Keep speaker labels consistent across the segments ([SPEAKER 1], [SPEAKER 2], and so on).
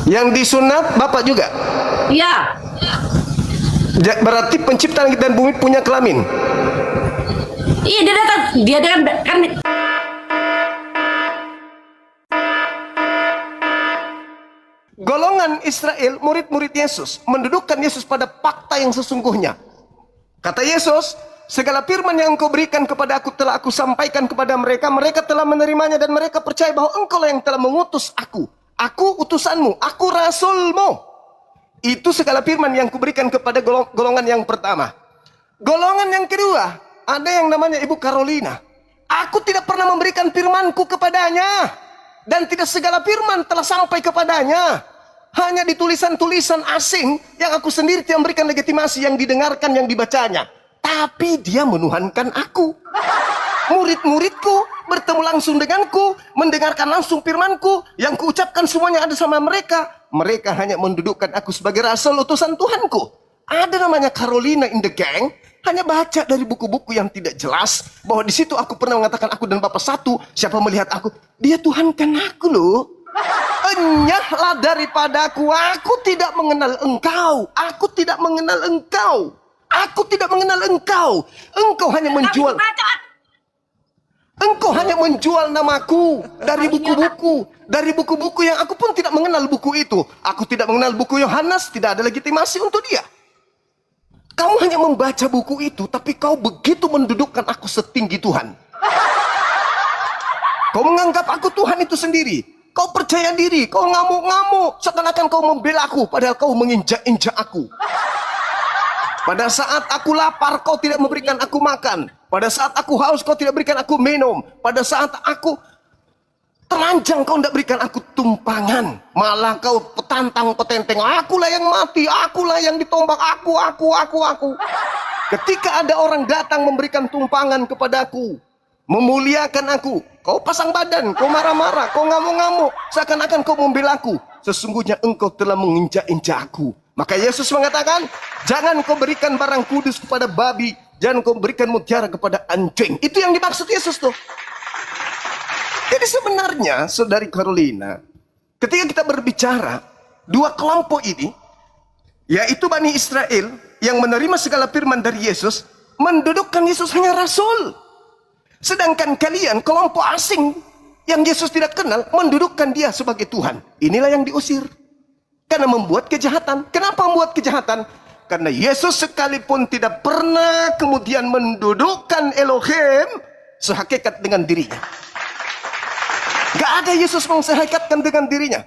[SPEAKER 1] Yang disunat Bapak juga?
[SPEAKER 2] Iya.
[SPEAKER 1] Berarti pencipta langit dan bumi punya kelamin?
[SPEAKER 2] Iya, dia kan
[SPEAKER 1] Golongan Israel, murid-murid Yesus, mendudukkan Yesus pada fakta yang sesungguhnya. Kata Yesus, segala firman yang engkau berikan kepada aku telah aku sampaikan kepada mereka. Mereka telah menerimanya dan mereka percaya bahwa engkau lah yang telah mengutus aku. Aku utusanmu, aku rasulmu. Itu segala firman yang kuberikan kepada golongan yang pertama. Golongan yang kedua, ada yang namanya Ibu Carolina. Aku tidak pernah memberikan firmanku kepadanya. Dan tidak segala firman telah sampai kepadanya. Hanya di tulisan-tulisan asing yang aku sendiri tidak memberikan legitimasi yang didengarkan, yang dibacanya. Tapi dia menuhankan aku. Murid-muridku bertemu langsung denganku, mendengarkan langsung firmanku. Yang kuucapkan semuanya ada sama mereka. Mereka hanya mendudukkan aku sebagai rasul utusan Tuhanku. Ada namanya Carolina in the gang. Hanya baca dari buku-buku yang tidak jelas bahwa di situ aku pernah mengatakan aku dan Bapak satu. Siapa melihat aku? Dia tuhankan aku loh. Enyahlah daripadaku. Aku tidak mengenal engkau. Aku tidak mengenal engkau. Aku tidak mengenal engkau. Engkau hanya menjual. Engkau hanya menjual namaku dari buku-buku. Dari buku-buku yang aku pun tidak mengenal buku itu. Aku tidak mengenal buku Yohanes. Tidak ada legitimasi untuk dia. Kamu hanya membaca buku itu, tapi kau begitu mendudukkan aku setinggi Tuhan. Kau menganggap aku Tuhan itu sendiri. Kau percaya diri, kau ngamuk-ngamuk. Seakan-akan kau membela aku, padahal kau menginjak-injak aku. Pada saat aku lapar, kau tidak memberikan aku makan. Pada saat aku haus, kau tidak berikan aku minum. Pada saat aku telanjang, kau tidak berikan aku tumpangan. Malah kau petantang petenteng. Akulah yang mati, akulah yang ditombak. Aku. Ketika ada orang datang memberikan tumpangan kepadaku, memuliakan aku, kau pasang badan, kau marah-marah, kau ngamuk-ngamuk. Seakan-akan kau membela aku. Sesungguhnya engkau telah menginjak-injak aku. Maka Yesus mengatakan, jangan kau berikan barang kudus kepada babi, jangan kau berikan mutiara kepada anjing. Itu yang dimaksud Yesus tuh. Jadi sebenarnya, Saudari Carolina, ketika kita berbicara, dua kelompok ini, yaitu Bani Israel, yang menerima segala firman dari Yesus, mendudukkan Yesus hanya Rasul. Sedangkan kalian, kelompok asing, yang Yesus tidak kenal, mendudukkan dia sebagai Tuhan. Inilah yang diusir. Karena membuat kejahatan. Kenapa membuat kejahatan? Karena Yesus sekalipun tidak pernah kemudian mendudukkan Elohim sehakikat dengan dirinya. Gak ada Yesus menghakikatkan dengan dirinya.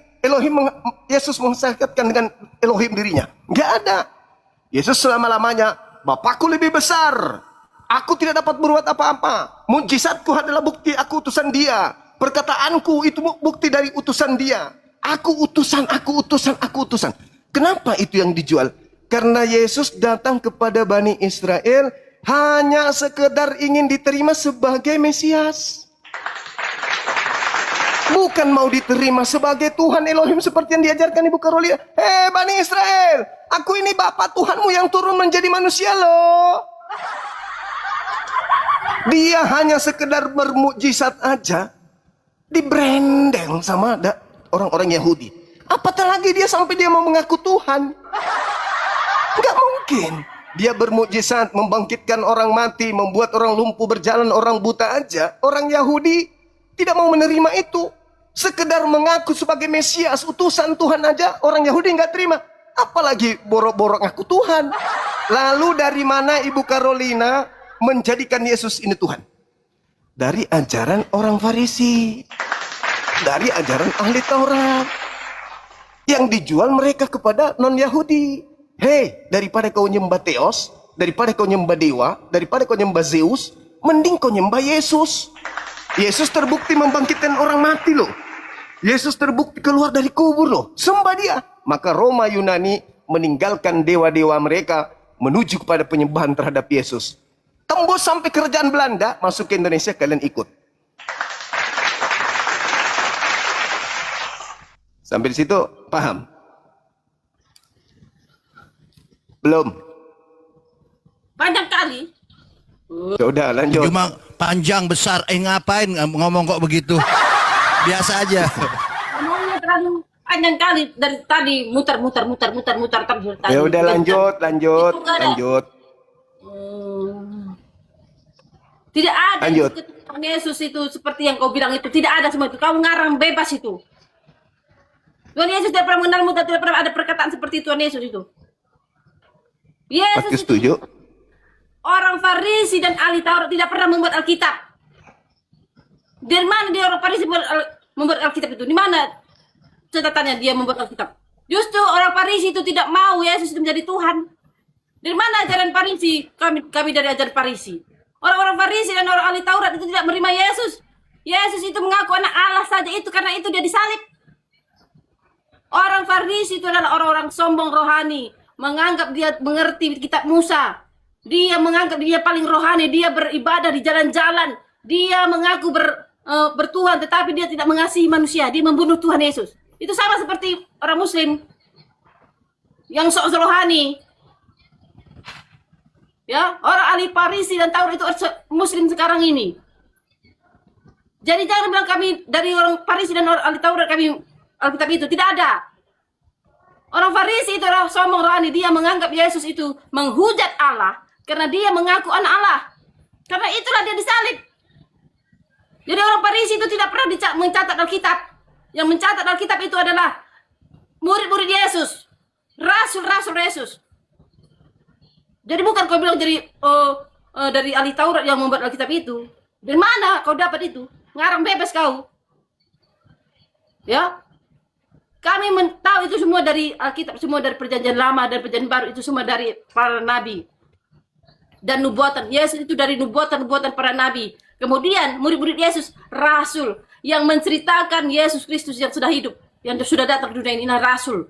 [SPEAKER 1] Yesus menghakikatkan dengan Elohim dirinya. Gak ada. Yesus selama-lamanya, Bapakku lebih besar. Aku tidak dapat berbuat apa-apa. Mujizatku adalah bukti aku utusan dia. Perkataanku itu bukti dari utusan dia. Aku utusan. Kenapa itu yang dijual? Karena Yesus datang kepada Bani Israel hanya sekedar ingin diterima sebagai Mesias. Bukan mau diterima sebagai Tuhan Elohim seperti yang diajarkan Ibu Carolina. Hei Bani Israel, aku ini Bapak Tuhanmu yang turun menjadi manusia loh. Dia hanya sekedar bermukjizat aja, dibranding sama orang-orang Yahudi. Apatah lagi dia sampai dia mau mengaku Tuhan. Enggak mungkin. Dia bermukjizat, membangkitkan orang mati, membuat orang lumpuh berjalan, orang buta aja. Orang Yahudi tidak mau menerima itu. Sekedar mengaku sebagai Mesias, utusan Tuhan aja, orang Yahudi nggak terima. Apalagi borok-borok ngaku Tuhan. Lalu dari mana Ibu Carolina menjadikan Yesus ini Tuhan? Dari ajaran orang Farisi. Dari ajaran ahli Taurat. Yang dijual mereka kepada non-Yahudi. Hei, daripada kau nyembah Theos, daripada kau nyembah dewa, daripada kau nyembah Zeus, mending kau nyembah Yesus. Yesus terbukti membangkitkan orang mati loh. Yesus terbukti keluar dari kubur loh. Sembah dia. Maka Roma Yunani meninggalkan dewa-dewa mereka menuju kepada penyembahan terhadap Yesus. Tembus sampai kerajaan Belanda, masuk ke Indonesia, kalian ikut. Sampai di situ paham? Belum?
[SPEAKER 2] banyak kali.
[SPEAKER 1] Sudah lanjut.
[SPEAKER 3] Cuma panjang besar, ngapain ngomong kok begitu? Biasa aja.
[SPEAKER 2] Ngomongnya terlalu Panjang kali dari tadi muter terus tadi.
[SPEAKER 1] Ya udah lanjut.
[SPEAKER 2] Itu nggak ada.
[SPEAKER 1] Lanjut.
[SPEAKER 2] Tidak ada
[SPEAKER 1] Lanjut.
[SPEAKER 2] itu Tuhan Yesus itu seperti yang kau bilang itu, tidak ada semua itu. Kau ngarang bebas itu. Tuhan Yesus tidak pernah mengenalmu, tidak pernah ada perkataan seperti Tuhan Yesus itu. Yesus
[SPEAKER 1] Oke,
[SPEAKER 2] itu,
[SPEAKER 1] setuju.
[SPEAKER 2] orang Farisi dan ahli Taurat tidak pernah membuat Alkitab. Dari mana dia orang Farisi membuat Alkitab itu? Di mana catatannya dia membuat Alkitab? Justru orang Farisi itu tidak mau Yesus itu menjadi Tuhan. Dari mana ajaran Farisi? Kami dari ajaran Farisi. Orang-orang Farisi dan orang ahli Taurat itu tidak menerima Yesus. Yesus itu mengaku anak Allah saja itu karena itu dia disalib. Orang Farisi itu adalah orang-orang sombong rohani, menganggap dia mengerti kitab Musa. Dia menganggap dia paling rohani, dia beribadah di jalan-jalan. Dia mengaku bertuhan tetapi dia tidak mengasihi manusia, dia membunuh Tuhan Yesus. Itu sama seperti orang muslim yang sok rohani. Ya, orang ahli Farisi dan Taurat itu muslim sekarang ini. Jadi jangan bilang kami dari orang Farisi dan orang ahli Taurat kami Alkitab itu, tidak ada. Orang Farisi itu adalah sombong rohani, dia menganggap Yesus itu menghujat Allah karena dia mengaku anak Allah. Karena itulah dia disalib. Jadi orang Farisi itu tidak pernah mencatat Alkitab. Yang mencatat Alkitab itu adalah murid-murid Yesus, rasul-rasul Yesus. Jadi bukan kau bilang dari ahli Taurat yang membuat Alkitab itu. Dari mana kau dapat itu? Ngarang bebas kau. Ya. Kami tahu itu semua dari Alkitab, semua dari Perjanjian Lama dan Perjanjian Baru, itu semua dari para nabi. Dan nubuatan. Yesus itu dari nubuatan para nabi. Kemudian murid-murid Yesus, rasul yang menceritakan Yesus Kristus yang sudah hidup, yang sudah datang ke dunia ini, rasul.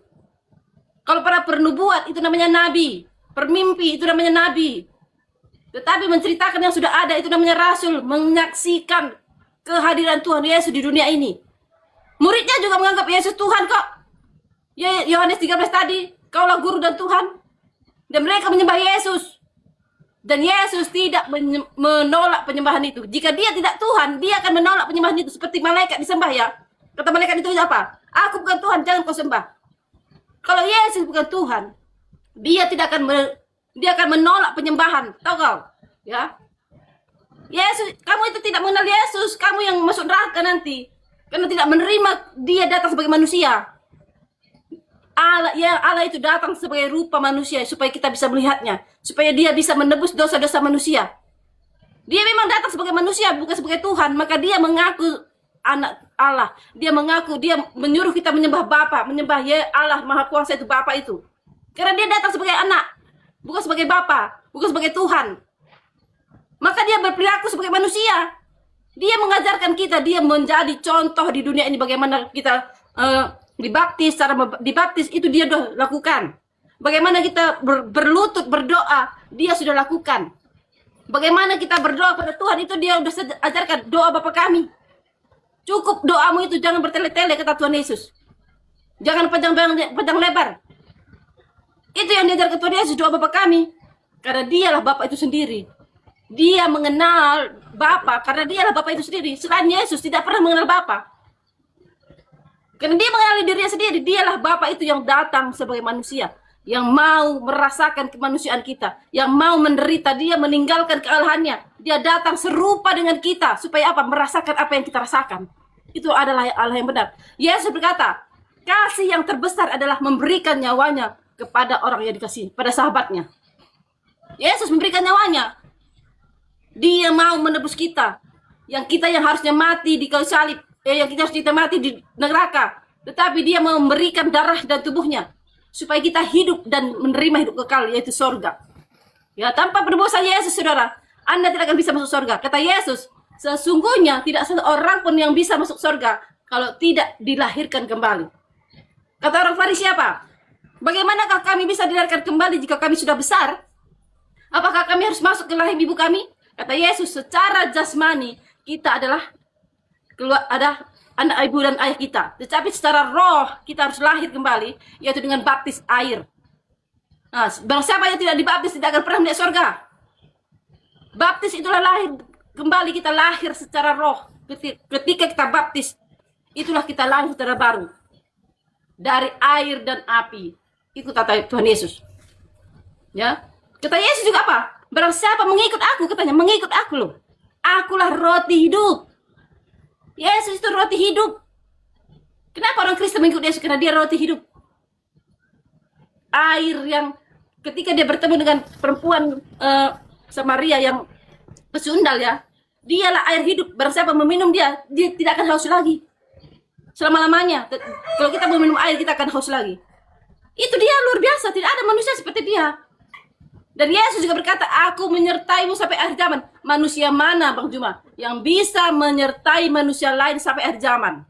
[SPEAKER 2] Kalau para pernubuat itu namanya nabi. Permimpi itu namanya nabi. Tetapi menceritakan yang sudah ada itu namanya rasul, menyaksikan kehadiran Tuhan Yesus di dunia ini. Muridnya juga menganggap Yesus Tuhan kok. Ya, Yohanes 13 tadi, kaulah guru dan Tuhan. Dan mereka menyembah Yesus. Dan Yesus tidak menolak penyembahan itu. Jika dia tidak Tuhan, dia akan menolak penyembahan itu. Seperti malaikat disembah ya. Kata malaikat itu apa? Aku bukan Tuhan, jangan kau sembah. Kalau Yesus bukan Tuhan, dia akan menolak penyembahan. Tahu kau? Ya. Yesus, kamu itu tidak mengenal Yesus, kamu yang masuk neraka nanti. Karena tidak menerima dia datang sebagai manusia. Allah itu datang sebagai rupa manusia supaya kita bisa melihatnya, supaya dia bisa menebus dosa-dosa manusia. Dia memang datang sebagai manusia, bukan sebagai Tuhan, maka dia mengaku anak Allah. Dia mengaku, dia menyuruh kita menyembah Bapa, menyembah Allah Maha Kuasa itu Bapa itu. Karena dia datang sebagai anak, bukan sebagai Bapa, bukan sebagai Tuhan. Maka dia berperilaku sebagai manusia. Dia mengajarkan kita, dia menjadi contoh di dunia ini bagaimana kita dibaptis, cara dibaptis itu dia sudah lakukan. Bagaimana kita berlutut berdoa, dia sudah lakukan. Bagaimana kita berdoa pada Tuhan itu dia sudah ajarkan, doa Bapa kami. Cukup doamu itu, jangan bertele-tele kata Tuhan Yesus. Jangan panjang lebar. Itu yang diajarkan Tuhan Yesus, doa Bapa kami. Karena dialah Bapa itu sendiri. Dia mengenal Bapa karena dialah Bapa itu sendiri. Selain Yesus tidak pernah mengenal Bapa. Karena dia mengenali dirinya sendiri. Dialah Bapa itu yang datang sebagai manusia, yang mau merasakan kemanusiaan kita, yang mau menderita, dia meninggalkan kealahannya. Dia datang serupa dengan kita supaya apa? Merasakan apa yang kita rasakan. Itu adalah Allah yang benar. Yesus berkata, kasih yang terbesar adalah memberikan nyawanya kepada orang yang dikasihi, pada sahabatnya. Yesus memberikan nyawanya. Dia mau menebus kita. Yang harusnya mati di kayu salib, yang kita harus mati di neraka. Tetapi dia mau memberikan darah dan tubuhnya supaya kita hidup dan menerima hidup kekal, yaitu sorga. Ya, tanpa penebusan Yesus, saudara, Anda tidak akan bisa masuk sorga. Kata Yesus, sesungguhnya tidak seorang pun yang bisa masuk sorga kalau tidak dilahirkan kembali. Kata orang Farisi apa? Bagaimanakah kami bisa dilahirkan kembali jika kami sudah besar? Apakah kami harus masuk ke rahim ibu kami? Kata Yesus, secara jasmani kita adalah ada anak ibu dan ayah kita. Tetapi secara roh kita harus lahir kembali, yaitu dengan baptis air. Nah, barang siapa yang tidak dibaptis tidak akan pernah melihat surga. Baptis itulah lahir kembali, kita lahir secara roh. Ketika kita baptis, itulah kita lahir secara baru. dari air dan api. Itu kata Tuhan Yesus. Ya, kata Yesus juga apa? Barang siapa mengikut aku, katanya mengikut aku loh. Akulah roti hidup. Yesus itu roti hidup. Kenapa orang Kristen mengikut Yesus? Karena dia roti hidup. Air yang ketika dia bertemu dengan perempuan Samaria yang pesundal ya, dialah air hidup. Barang siapa meminum dia tidak akan haus lagi selama-lamanya. Kalau kita meminum air, kita akan haus lagi. Itu dia luar biasa. Tidak ada manusia seperti dia. Dan Yesus juga berkata, aku menyertaimu sampai akhir zaman. Manusia mana, Bang Juma, yang bisa menyertai manusia lain sampai akhir zaman?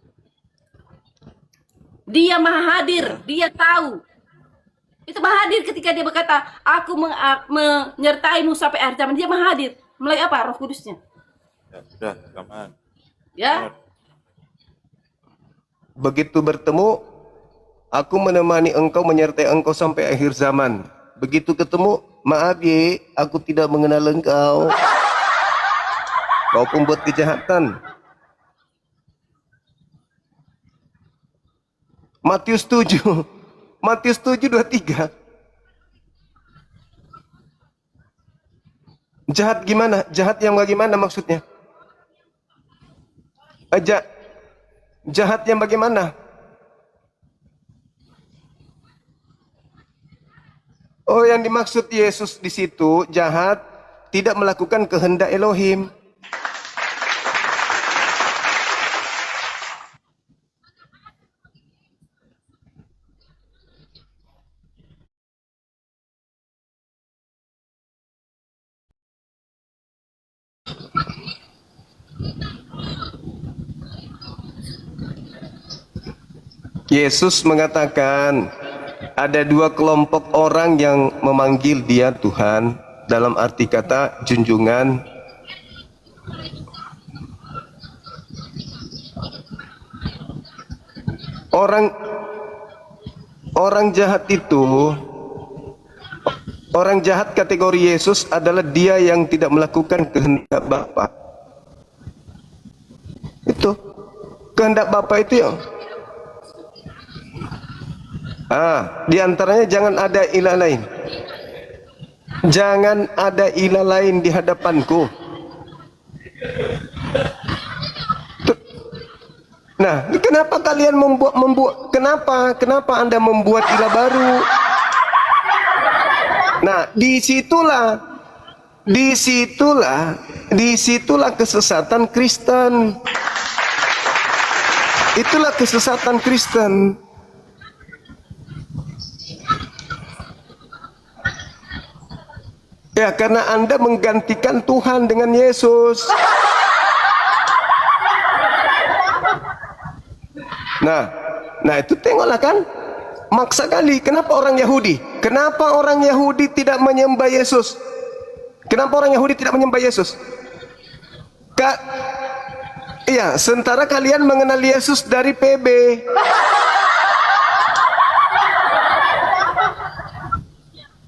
[SPEAKER 2] Dia maha hadir. Dia tahu. Itu maha hadir ketika dia berkata, aku menyertaimu sampai akhir zaman. Dia maha hadir. Melalui apa? Roh Kudusnya.
[SPEAKER 3] Ya, sudah, rekaman.
[SPEAKER 2] Ya.
[SPEAKER 1] Begitu bertemu, aku menemani engkau, menyertai engkau sampai akhir zaman. Begitu ketemu, maaf ye, aku tidak mengenal engkau. Kau pembuat kejahatan. Matius 7. Matius 7:23. Jahat gimana? Jahat yang bagaimana maksudnya? Jahat yang bagaimana? Oh, yang dimaksud Yesus di situ jahat tidak melakukan kehendak Elohim. Yesus mengatakan ada dua kelompok orang yang memanggil dia Tuhan, dalam arti kata junjungan. Orang jahat itu, orang jahat kategori Yesus adalah dia yang tidak melakukan kehendak Bapa. Itu kehendak Bapa itu ya. Di antaranya jangan ada ilah lain. Jangan ada ilah lain di hadapanku. Nah, kenapa kalian membuat kenapa Anda membuat ilah baru? Nah, disitulah kesesatan Kristen. Itulah kesesatan Kristen. Ya, karena Anda menggantikan Tuhan dengan Yesus. Nah itu tengoklah kan, maksa kali. Kenapa orang Yahudi? Kenapa orang Yahudi tidak menyembah Yesus? Kenapa orang Yahudi tidak menyembah Yesus? Iya, sementara kalian mengenal Yesus dari PB.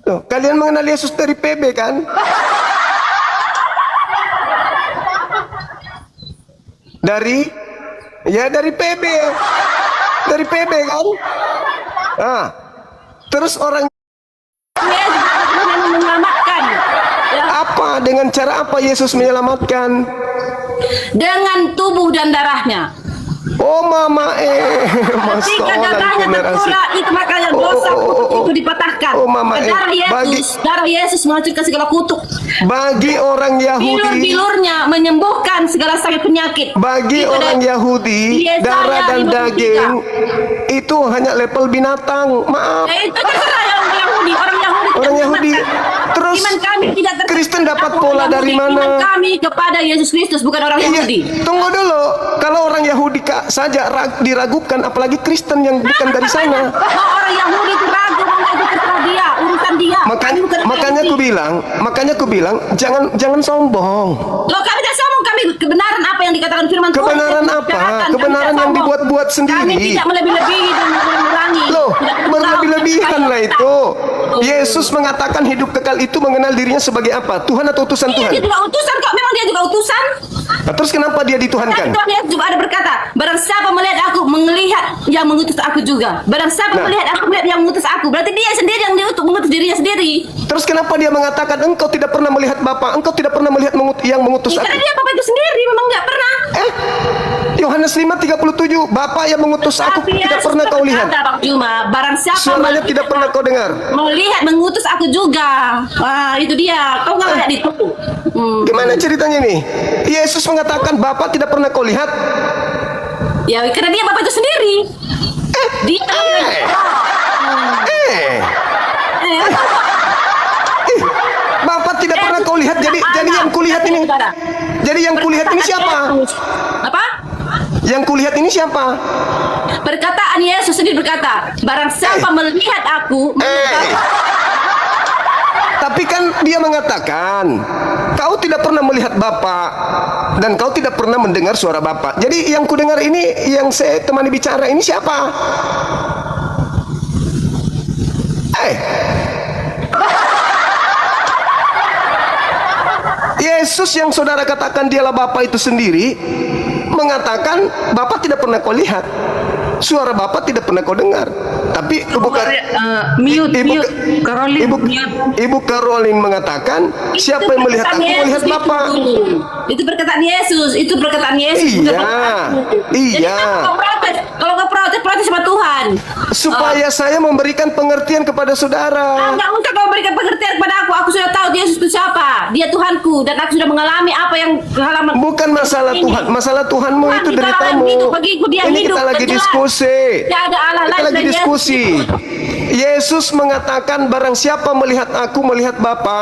[SPEAKER 1] Tuh, kalian mengenal Yesus dari PB kan? Dari PB. Dari PB kan? Terus orang
[SPEAKER 2] menyelamatkan. Ya.
[SPEAKER 1] Apa? Dengan cara apa Yesus menyelamatkan?
[SPEAKER 2] Dengan tubuh dan darahnya.
[SPEAKER 1] Oh mama
[SPEAKER 2] Ketika darahnya tercurah, itu makanya dosa kutuk itu dipatahkan.
[SPEAKER 1] Oh mama
[SPEAKER 2] darah Yesus menghancurkan segala kutuk.
[SPEAKER 1] Bagi orang Yahudi,
[SPEAKER 2] bilur-bilurnya menyembuhkan segala sakit penyakit.
[SPEAKER 1] Bagi itu orang Yahudi, darah dan daging itu hanya level binatang. Maaf.
[SPEAKER 2] Itu terserah orang Yahudi.
[SPEAKER 1] Orang Yahudi. Terus
[SPEAKER 2] iman kami tidak
[SPEAKER 1] Kristen dapat pola dari mana?
[SPEAKER 2] Iman kami kepada Yesus Kristus, bukan orang Yahudi.
[SPEAKER 1] Tunggu dulu. Kalau orang Yahudi saja diragukan, apalagi Kristen yang bukan dari sana.
[SPEAKER 2] Orang Yahudi itu ragu, itu terserah dia, urusan dia.
[SPEAKER 1] Makanya aku bilang jangan sombong.
[SPEAKER 2] Loh, kami tidak sombong, kami kebenaran apa yang dikatakan firman Tuhan.
[SPEAKER 1] Kebenaran apa? Kebenaran yang dibuat-buat sendiri.
[SPEAKER 2] Kami tidak melebih-lebihi dan mengurangi.
[SPEAKER 1] Loh, berlebih-lebihan lah itu. Yesus mengatakan hidup kekal itu mengenal dirinya sebagai apa? Tuhan atau utusan
[SPEAKER 2] Iya,
[SPEAKER 1] Tuhan?
[SPEAKER 2] dia juga utusan kok. Memang dia juga utusan.
[SPEAKER 1] Nah, terus kenapa dia
[SPEAKER 2] Tapi
[SPEAKER 1] dituhankan?
[SPEAKER 2] Tuhan Yesus juga ada berkata, barang siapa melihat aku, melihat yang mengutus aku juga. Barang siapa
[SPEAKER 1] Nah.
[SPEAKER 2] melihat aku, melihat yang mengutus aku. Berarti dia sendiri yang mengutus dirinya sendiri.
[SPEAKER 1] Terus kenapa dia mengatakan engkau tidak pernah melihat Bapa, engkau tidak pernah melihat yang mengutus
[SPEAKER 2] Karena
[SPEAKER 1] aku?
[SPEAKER 2] dia Bapa itu sendiri, memang nggak pernah.
[SPEAKER 1] Yohanes 5:37, Bapa yang mengutus aku
[SPEAKER 2] Tapi
[SPEAKER 1] tidak
[SPEAKER 2] Yesus
[SPEAKER 1] pernah kau lihat.
[SPEAKER 2] berkata, Bang Juma, barang siapa
[SPEAKER 1] Suaranya
[SPEAKER 2] melihat
[SPEAKER 1] tidak pernah kau dengar.
[SPEAKER 2] melihat mengutus aku juga. Wah, itu dia. Kau nggak lihat itu.
[SPEAKER 1] Gimana ceritanya nih? Yesus mengatakan Bapa tidak pernah kau lihat.
[SPEAKER 2] Ya, karena dia Bapa itu sendiri. Dia
[SPEAKER 1] Eh, Bapa tidak pernah kau lihat. Jadi yang kulihat ini. Jadi yang kulihat ini siapa?
[SPEAKER 2] Apa?
[SPEAKER 1] Yang kulihat ini siapa?
[SPEAKER 2] Perkataan Yesus sendiri berkata, barang siapa melihat aku,
[SPEAKER 1] Tapi kan dia mengatakan, kau tidak pernah melihat Bapa dan kau tidak pernah mendengar suara Bapa. Jadi yang kudengar ini, yang saya temani bicara ini siapa? Yesus yang saudara katakan dialah Bapa itu sendiri mengatakan Bapa tidak pernah kau lihat, suara Bapa tidak pernah kau dengar. Tapi Ibu Caroline mengatakan siapa yang melihat aku melihat Bapa.
[SPEAKER 2] Itu perkataan Yesus, itu perkataan Yesus.
[SPEAKER 1] Iya,
[SPEAKER 2] Jadi
[SPEAKER 1] iya.
[SPEAKER 2] kalau nggak protes sama Tuhan.
[SPEAKER 1] Supaya saya memberikan pengertian kepada saudara.
[SPEAKER 2] Nggak usah kau berikan pengertian kepada aku. Aku sudah tahu Yesus itu siapa. Dia Tuhanku dan aku sudah mengalami apa yang halaman.
[SPEAKER 1] Bukan masalah
[SPEAKER 2] ini.
[SPEAKER 1] Tuhan, masalah Tuhanmu
[SPEAKER 2] Tuhan
[SPEAKER 1] itu
[SPEAKER 2] di dalam
[SPEAKER 1] deritamu.
[SPEAKER 2] hidup, bagiku dia
[SPEAKER 1] Ini
[SPEAKER 2] hidup,
[SPEAKER 1] kita lagi
[SPEAKER 2] jelas.
[SPEAKER 1] diskusi.
[SPEAKER 2] Tidak ada Allah
[SPEAKER 1] Kita
[SPEAKER 2] lain
[SPEAKER 1] lagi
[SPEAKER 2] selain
[SPEAKER 1] diskusi. Yesus mengatakan barang siapa melihat aku melihat Bapa,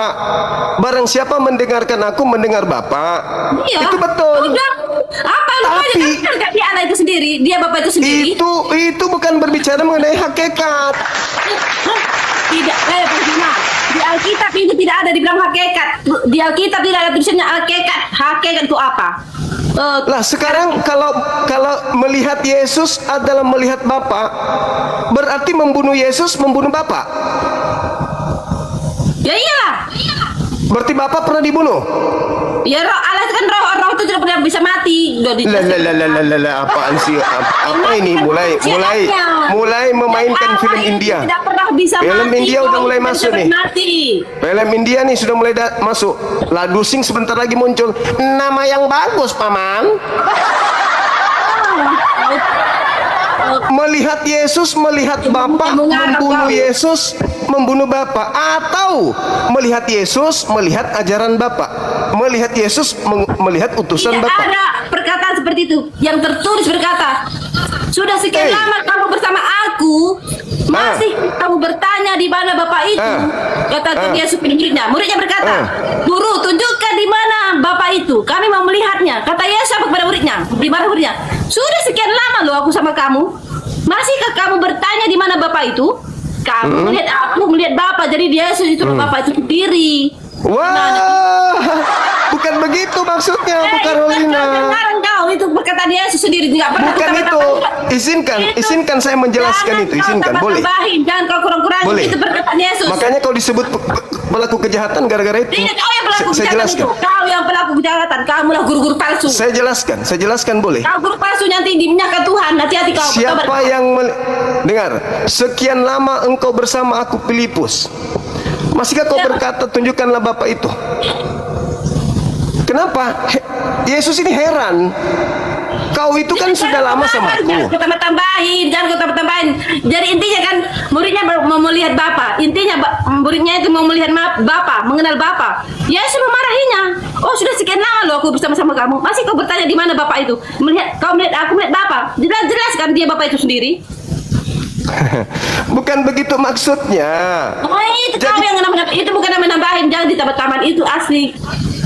[SPEAKER 1] barang siapa mendengarkan aku mendengar Bapa.
[SPEAKER 2] Iya.
[SPEAKER 1] Itu betul.
[SPEAKER 2] Udah. Apa lu
[SPEAKER 1] Tapi-
[SPEAKER 2] aja dia anak itu sendiri, dia Bapak itu sendiri.
[SPEAKER 1] Itu bukan berbicara mengenai hakikat.
[SPEAKER 2] Tidak, percuma. Di Alkitab itu tidak ada dibilang hakikat. Di Alkitab tidak ada tulisannya hakikat. Hakikat itu apa?
[SPEAKER 1] Lah sekarang kalau melihat Yesus adalah melihat Bapa, berarti membunuh Yesus membunuh Bapa.
[SPEAKER 2] Ya iyalah.
[SPEAKER 1] Berarti Bapa pernah dibunuh.
[SPEAKER 2] Ya roh Allah itu kan roh itu tidak pernah bisa mati. Udah
[SPEAKER 1] Lah, apaan sih? Apa ini? Mulai memainkan film India.
[SPEAKER 2] Tidak pernah bisa
[SPEAKER 1] Film
[SPEAKER 2] mati.
[SPEAKER 1] India udah mulai masuk nih.
[SPEAKER 2] Mati.
[SPEAKER 1] Film India nih sudah mulai masuk. Lagu Sing sebentar lagi muncul. Nama yang bagus, Paman. Melihat Yesus, melihat Bapa, membunuh Yesus, membunuh Bapa, atau melihat Yesus, melihat ajaran Bapa, melihat Yesus, melihat utusan
[SPEAKER 2] Tidak
[SPEAKER 1] Bapa.
[SPEAKER 2] ada perkataan seperti itu. Yang tertulis berkata, sudah sekian lama kamu bersama aku, masih kamu bertanya di mana Bapak itu. Kata Yesus pada muridnya. Muridnya berkata, Guru, tunjukkan di mana Bapak itu. Kami mau melihatnya. Kata Yesus kepada muridnya. Di mana muridnya? Sudah sekian lama loh aku sama kamu. Masihkah kamu bertanya di mana Bapak itu? Kamu melihat aku, melihat Bapak. Jadi Yesus itu Bapak itu sendiri.
[SPEAKER 1] Wah, bukan begitu maksudnya, Bu Carolina.
[SPEAKER 2] Kau itu perkataan Yesus sendiri tidak pernah.
[SPEAKER 1] Bukan itu. Izinkan saya menjelaskan itu. Izinkan, boleh.
[SPEAKER 2] Jangan kau kurang-kurangin.
[SPEAKER 1] Boleh.
[SPEAKER 2] Itu perkataan Yesus.
[SPEAKER 1] Makanya kau disebut pelaku kejahatan gara-gara itu.
[SPEAKER 2] Tidak, kau yang pelaku
[SPEAKER 1] Saya
[SPEAKER 2] kejahatan
[SPEAKER 1] jelaskan.
[SPEAKER 2] itu. Kau yang pelaku kejahatan. Kamulah guru-guru palsu.
[SPEAKER 1] Saya jelaskan boleh.
[SPEAKER 2] Kau guru palsu nanti diminyakan Tuhan. Hati-hati kau.
[SPEAKER 1] Siapa yang dengar? Sekian lama engkau bersama aku, Filipus. Masihkah kau berkata tunjukkanlah Bapa itu? Kenapa? Yesus ini heran. Kau itu kan sudah lama sama aku.
[SPEAKER 2] Jangan kau tambahin. Jadi intinya kan muridnya mau melihat Bapa. Intinya muridnya itu mau melihat Bapa, mengenal Bapa. Yesus memarahinya. Oh sudah sekian lama loh aku bersama-sama kamu. Masih kau bertanya di mana Bapa itu? Kau melihat aku melihat Bapa. Jelas kan dia Bapa itu sendiri.
[SPEAKER 1] Bukan begitu maksudnya.
[SPEAKER 2] Oh itu kau yang itu bukan nambahin. Jangan ditambah-tambahin. Itu asli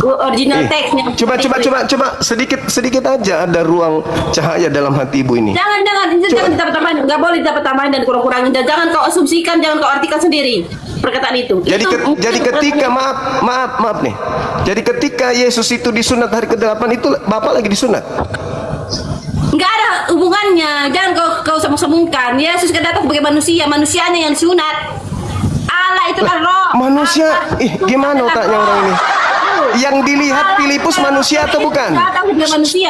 [SPEAKER 2] original teksnya.
[SPEAKER 1] Coba sedikit aja ada ruang cahaya dalam hati ibu ini.
[SPEAKER 2] Jangan ditambah-tambahin. Nggak boleh ditambah-tambahin dan kurang-kurangin. Dan jangan kau asumsikan, jangan kau artikan sendiri perkataan itu.
[SPEAKER 1] Jadi ketika maaf nih. Jadi ketika Yesus itu disunat hari ke-8 itu Bapak lagi disunat.
[SPEAKER 2] Nggak ada hubungannya. Jangan kau sembungkan. Yesus kan datang sebagai manusia, manusianya yang sunat. Allah itulah roh.
[SPEAKER 1] Manusia, gimana otaknya orang ini? Yang dilihat Filipus manusia atau bukan?
[SPEAKER 2] Tahu dia manusia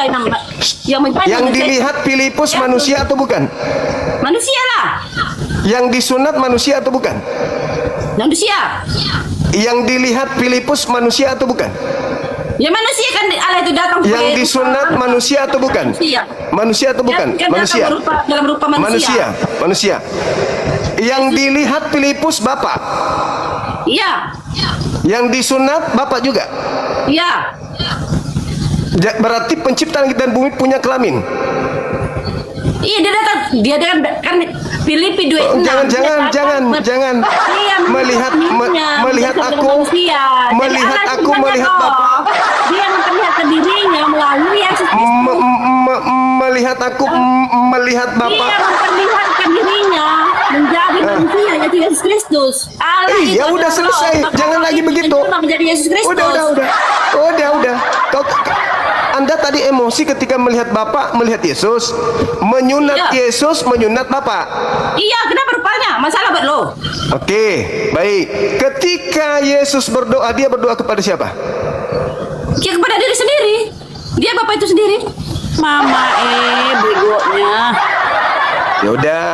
[SPEAKER 1] Yang dilihat Filipus manusia atau bukan?
[SPEAKER 2] Manusia lah.
[SPEAKER 1] Yang disunat manusia atau bukan?
[SPEAKER 2] Manusia.
[SPEAKER 1] Yang dilihat Filipus manusia atau bukan?
[SPEAKER 2] Ya manusia kan Allah itu datang
[SPEAKER 1] Yang disunat manusia atau bukan?
[SPEAKER 2] Manusia.
[SPEAKER 1] Manusia atau bukan?
[SPEAKER 2] Kan
[SPEAKER 1] Manusia.
[SPEAKER 2] dalam rupa manusia.
[SPEAKER 1] Manusia. Yang dilihat Filipus Bapak.
[SPEAKER 2] Iya.
[SPEAKER 1] Yang disunat Bapak juga.
[SPEAKER 2] Iya.
[SPEAKER 1] Berarti pencipta langit dan bumi punya kelamin.
[SPEAKER 2] Iya dia datang kan Filipi 2:6.
[SPEAKER 1] Jangan
[SPEAKER 2] Dia
[SPEAKER 1] melihat aku
[SPEAKER 2] manusia.
[SPEAKER 1] melihat
[SPEAKER 2] Jadi
[SPEAKER 1] aku
[SPEAKER 2] Allah
[SPEAKER 1] melihat
[SPEAKER 2] sebenarnya
[SPEAKER 1] Bapak.
[SPEAKER 2] Dia memperlihatkan dirinya melalui Yesus Kristus.
[SPEAKER 1] Melihat aku melihat
[SPEAKER 2] Dia
[SPEAKER 1] Bapak.
[SPEAKER 2] memperlihatkan dirinya menjadi manusia yaitu Yesus Kristus. Allah itu
[SPEAKER 1] Ya udah
[SPEAKER 2] adalah
[SPEAKER 1] selesai.
[SPEAKER 2] roh. Maka
[SPEAKER 1] Jangan
[SPEAKER 2] Allah
[SPEAKER 1] lagi
[SPEAKER 2] itu
[SPEAKER 1] begitu.
[SPEAKER 2] menjadi Yesus Kristus.
[SPEAKER 1] Udah. Anda tadi emosi ketika melihat Bapak, melihat Yesus, menyunat
[SPEAKER 2] Iya.
[SPEAKER 1] Yesus, menyunat Bapak.
[SPEAKER 2] Iya, kenapa rupanya? Masalah buat lo.
[SPEAKER 1] Oke, baik. Ketika Yesus berdoa, dia berdoa kepada siapa?
[SPEAKER 2] Ya kepada diri sendiri. Dia Bapak itu sendiri.
[SPEAKER 4] Mama begonya.
[SPEAKER 1] Ya udah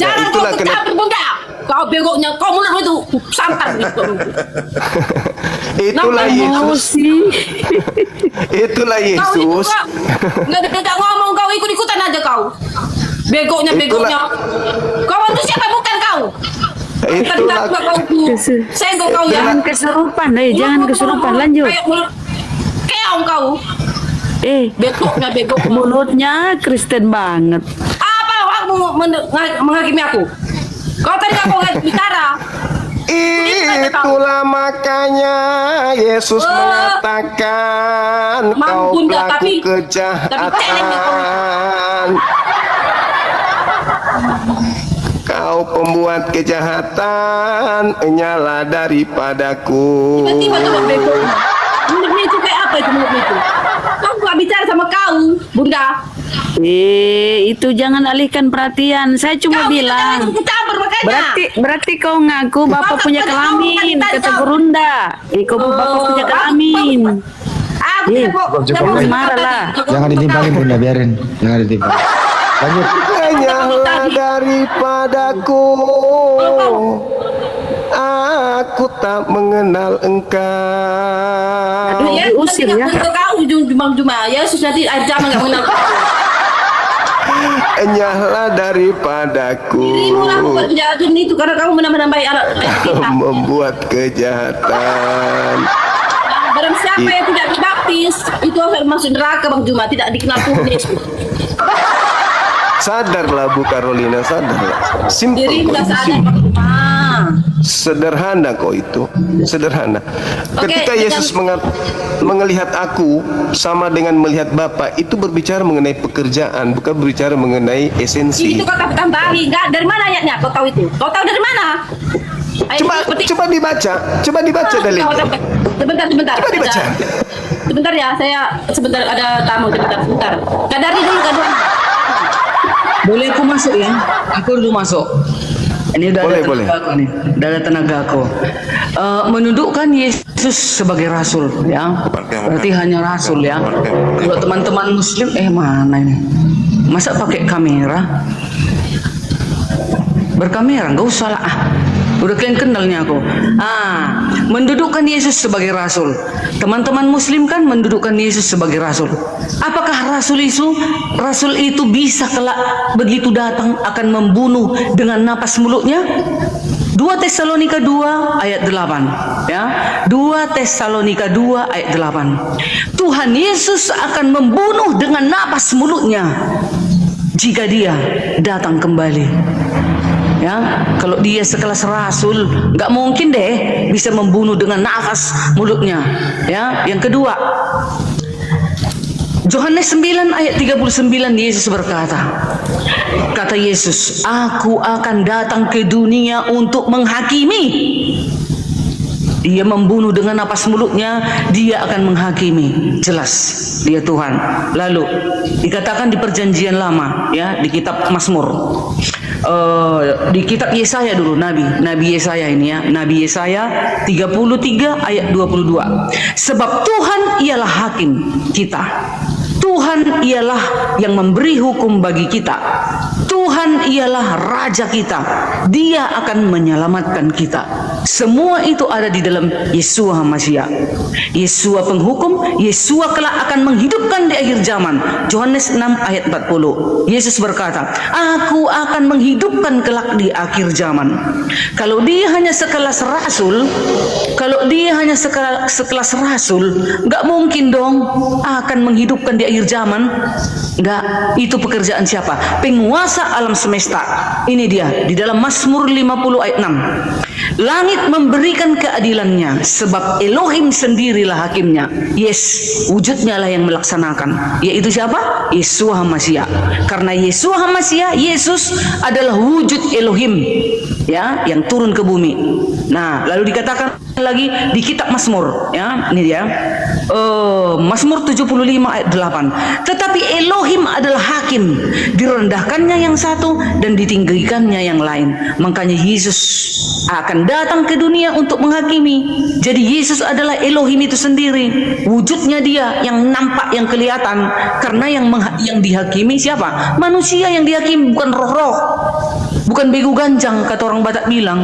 [SPEAKER 2] Jangan
[SPEAKER 1] itulah
[SPEAKER 2] kau
[SPEAKER 1] kenapa.
[SPEAKER 2] kecampur bunda. Kau begonya, kau mulut itu sampar gitu.
[SPEAKER 1] Itulah Yesus. Itulah Yesus.
[SPEAKER 2] Nggak ngomong kau ikut-ikutan aja kau. Begonya. Kau manusia apa bukan kau?
[SPEAKER 1] Itulah
[SPEAKER 2] Senggol kau ya.
[SPEAKER 4] Jangan kesurupan, jangan kesurupan. Lanjut.
[SPEAKER 2] Kayak mulut keong kau. Begoknya.
[SPEAKER 4] Mulutnya Kristen banget.
[SPEAKER 2] Apa hakmu menghakimi aku? Kau tadi kau bicara.
[SPEAKER 1] Itulah makanya Yesus mengatakan kau
[SPEAKER 2] Bunda,
[SPEAKER 1] pelaku
[SPEAKER 2] tapi
[SPEAKER 1] kejahatan. Kau pembuat kejahatan, nyala daripadaku.
[SPEAKER 2] Tiba-tiba tuh bego. Mulutnya itu kayak apa itu mulutnya itu? Kau gak bicara sama kau, Bunda.
[SPEAKER 4] Itu jangan alihkan perhatian. Saya cuma
[SPEAKER 2] Kau
[SPEAKER 4] bilang.
[SPEAKER 2] campur makanya.
[SPEAKER 4] Berarti kau ngaku Bapak punya kelamin,
[SPEAKER 2] Bapak
[SPEAKER 4] kata
[SPEAKER 2] tahu.
[SPEAKER 4] Gurunda. Kau Bapak punya kelamin.
[SPEAKER 2] Aku tidak mau
[SPEAKER 4] marah lah.
[SPEAKER 5] Jangan ditimpalin Bunda, biarin. Jangan ditimpalin. Lanjut.
[SPEAKER 1] Nyala daripadaku, aku tak mengenal engkau.
[SPEAKER 4] Aduh,
[SPEAKER 2] Ya,
[SPEAKER 4] diusir ya.
[SPEAKER 2] Kau cuma Yesus nanti aja nggak mengenal.
[SPEAKER 1] Nyala daripadaku,
[SPEAKER 2] Dirimu lah buat kejahatan itu karena kamu menambah-nambahi anak kita.
[SPEAKER 1] membuat kejahatan.
[SPEAKER 2] Barang siapa yang tidak dibaptis itu akan masuk neraka Bang Juma, tidak dikenal Tuhan Yesus.
[SPEAKER 1] Sadarlah Bu Carolina, sadarlah. Simple
[SPEAKER 2] Dirimu
[SPEAKER 1] kok.
[SPEAKER 2] dah sadar Bang Juma.
[SPEAKER 1] Sederhana kok itu, sederhana. Ketika Yesus melihat aku sama dengan melihat Bapa, itu berbicara mengenai pekerjaan, bukan berbicara mengenai esensi.
[SPEAKER 2] Itu kau tambahi, enggak dari mana ayatnya? Kau tahu itu? Kau tahu dari mana?
[SPEAKER 1] Coba dibaca dalilnya.
[SPEAKER 2] Sebentar.
[SPEAKER 1] Coba dibaca.
[SPEAKER 2] Sebentar ya, saya sebentar ada tamu sebentar. Kadari dulu.
[SPEAKER 6] Boleh aku masuk ya? Aku dulu masuk. Ini udah
[SPEAKER 1] Boleh,
[SPEAKER 6] ada tenaga aku nih. Udah ada tenaga aku. Menundukkan Yesus sebagai rasul ya. Berarti hanya rasul ya. Kalau teman-teman muslim mana ini? Masa pakai kamera? Berkamera enggak usah lah. Udah kalian kenalnya aku. Mendudukkan Yesus sebagai rasul. Teman-teman muslim kan mendudukkan Yesus sebagai rasul. Apakah rasul itu bisa kelak begitu datang akan membunuh dengan napas mulutnya? 2 Tesalonika 2 ayat 8 ya. 2 Tesalonika 2 ayat 8. Tuhan Yesus akan membunuh dengan napas mulutnya jika dia datang kembali. Ya, kalau dia sekelas rasul, nggak mungkin deh bisa membunuh dengan nafas mulutnya. Ya, yang kedua, Yohanes 9 ayat 39 Yesus berkata, kata Yesus, aku akan datang ke dunia untuk menghakimi. Dia membunuh dengan napas mulutnya, dia akan menghakimi. Jelas, dia Tuhan. Lalu dikatakan di perjanjian lama, ya, di kitab Mazmur, di kitab Yesaya dulu, Nabi Yesaya ini ya, Nabi Yesaya 33 ayat 22. Sebab Tuhan ialah hakim kita, Tuhan ialah yang memberi hukum bagi kita, Tuhan ialah raja kita, Dia akan menyelamatkan kita. Semua itu ada di dalam Yesua HaMasyiah. Yesua penghukum, Yesua kelak akan menghidupkan di akhir zaman. Yohanes 6 ayat 40. Yesus berkata, Aku akan menghidupkan kelak di akhir zaman. Kalau dia hanya sekelas rasul, nggak mungkin dong akan menghidupkan di akhir zaman. Nggak, itu pekerjaan siapa? Penguasa alam semesta. Ini dia di dalam Mazmur 50 ayat 6. Langit memberikan keadilannya, sebab Elohim sendirilah hakimnya. Yes, wujudnya lah yang melaksanakan. Yaitu siapa? Yesua HaMasyiah. Karena Yesua HaMasyiah, Yesus adalah wujud Elohim, ya, yang turun ke bumi. Nah, lalu dikatakan lagi di kitab Mazmur, ya, ini dia. Mazmur 75 ayat 8. Tetapi Elohim adalah hakim, direndahkannya yang satu dan ditinggikannya yang lain. Makanya Yesus akan datang ke dunia untuk menghakimi. Jadi Yesus adalah Elohim itu sendiri, wujudnya Dia yang nampak, yang kelihatan. Karena yang dihakimi siapa? Manusia yang dihakimi, bukan roh-roh, bukan bego ganjang kata orang Batak bilang.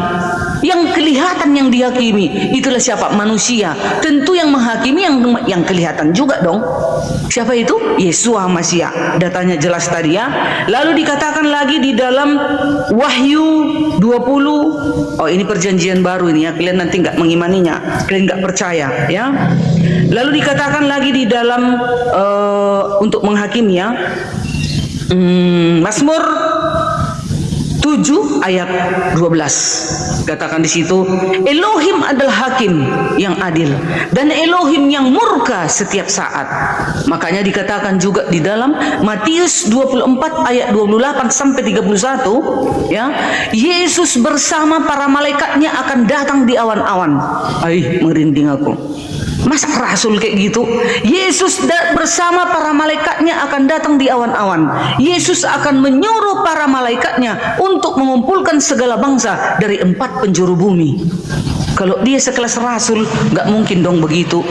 [SPEAKER 6] Yang kelihatan yang dihakimi itulah siapa? Manusia. Tentu yang menghakimi yang kelihatan juga dong. Siapa itu? Yesua HaMasyiah. Datanya jelas tadi ya. Lalu dikatakan lagi di dalam Wahyu 20. Oh, ini perjanjian baru ini ya. Kalian nanti nggak mengimaninya, kalian nggak percaya ya. Lalu dikatakan lagi di dalam untuk menghakimi ya. Mazmur 7 ayat 12. Katakan di situ, Elohim adalah hakim yang adil dan Elohim yang murka setiap saat. Makanya dikatakan juga di dalam Matius 24 ayat 28 sampai 31, ya, Yesus bersama para malaikatnya akan datang di awan-awan. Merinding aku. Masa rasul kayak gitu? Yesus bersama para malaikatnya akan datang di awan-awan. Yesus akan menyuruh para malaikatnya untuk mengumpulkan segala bangsa dari 4 penjuru bumi. Kalau dia sekelas rasul, nggak mungkin dong begitu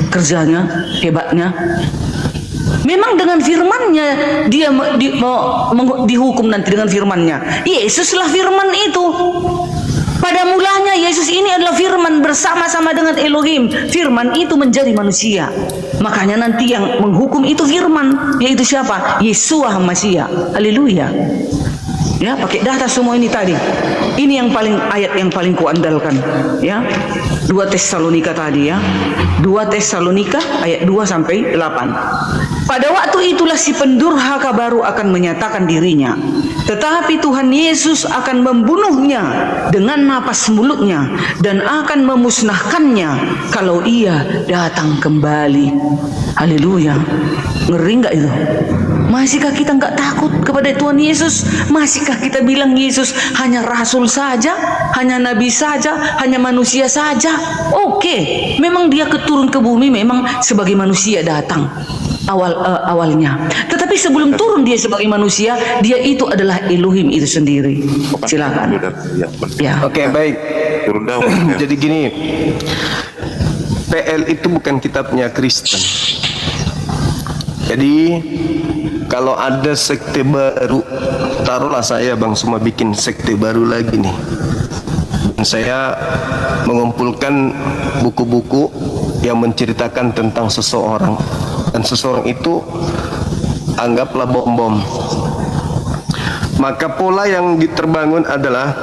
[SPEAKER 6] kerjanya, hebatnya. Memang dengan firman-Nya dia dihukum nanti dengan firman-Nya. Yesuslah firman itu. Pada mulanya Yesus ini adalah firman bersama-sama dengan Elohim. Firman itu menjadi manusia. Makanya nanti yang menghukum itu firman, yaitu siapa? Yesua HaMasyiah. Haleluya. Ya, pakai data semua ini tadi. Ini yang paling ayat yang paling kuandalkan, ya. 2 Tesalonika tadi ya. 2 Tesalonika ayat 2 sampai 8. Pada waktu itulah si pendurhaka baru akan menyatakan dirinya, tetapi Tuhan Yesus akan membunuhnya dengan napas mulutnya dan akan memusnahkannya kalau Ia datang kembali. Haleluya. Ngeri nggak itu? Masihkah kita nggak takut kepada Tuhan Yesus? Masihkah kita bilang Yesus hanya rasul saja, hanya nabi saja, hanya manusia saja? Oke, memang Dia keturun ke bumi, memang sebagai manusia datang awalnya. Tetapi sebelum turun Dia sebagai manusia, Dia itu adalah Elohim itu sendiri. Silakan. Ya.
[SPEAKER 1] Oke, baik.
[SPEAKER 3] Turun daun.
[SPEAKER 1] Jadi gini, PL itu bukan kitabnya Kristen. Jadi kalau ada sekte baru, taruhlah saya Bang semua bikin sekte baru lagi nih. Dan saya mengumpulkan buku-buku yang menceritakan tentang seseorang, dan seseorang itu anggaplah bom-bom. Maka pola yang terbangun adalah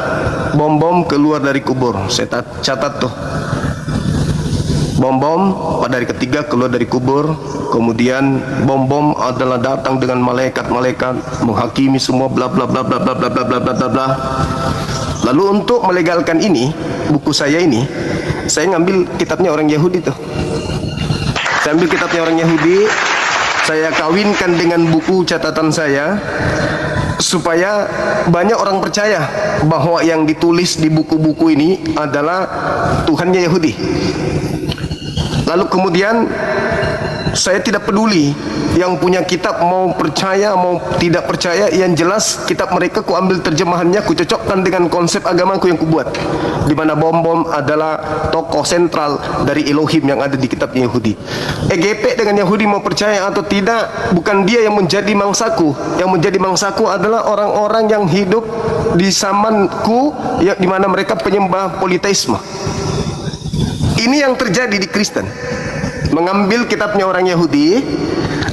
[SPEAKER 1] bom-bom keluar dari kubur. Saya catat tuh. Bom-bom pada hari ketiga keluar dari kubur. Kemudian bom-bom adalah datang dengan malaikat-malaikat menghakimi semua bla bla bla bla bla bla bla bla bla bla bla. Lalu untuk melegalkan ini, buku saya ini, saya ngambil kitabnya orang Yahudi tuh. Saya ambil kitabnya orang Yahudi, saya kawinkan dengan buku catatan saya supaya banyak orang percaya bahwa yang ditulis di buku-buku ini adalah Tuhannya Yahudi. Lalu kemudian Saya tidak peduli yang punya kitab mau percaya mau tidak percaya, yang jelas kitab mereka ku ambil terjemahannya, ku cocokkan dengan konsep agamaku yang ku buat, di mana bom-bom adalah tokoh sentral dari Elohim yang ada di kitab Yahudi. EGP dengan Yahudi mau percaya atau tidak, bukan dia yang menjadi mangsaku. Yang menjadi mangsaku adalah orang-orang yang hidup di zamanku, ya, di mana mereka penyembah politeisme. Ini yang terjadi di Kristen. Mengambil kitabnya orang Yahudi,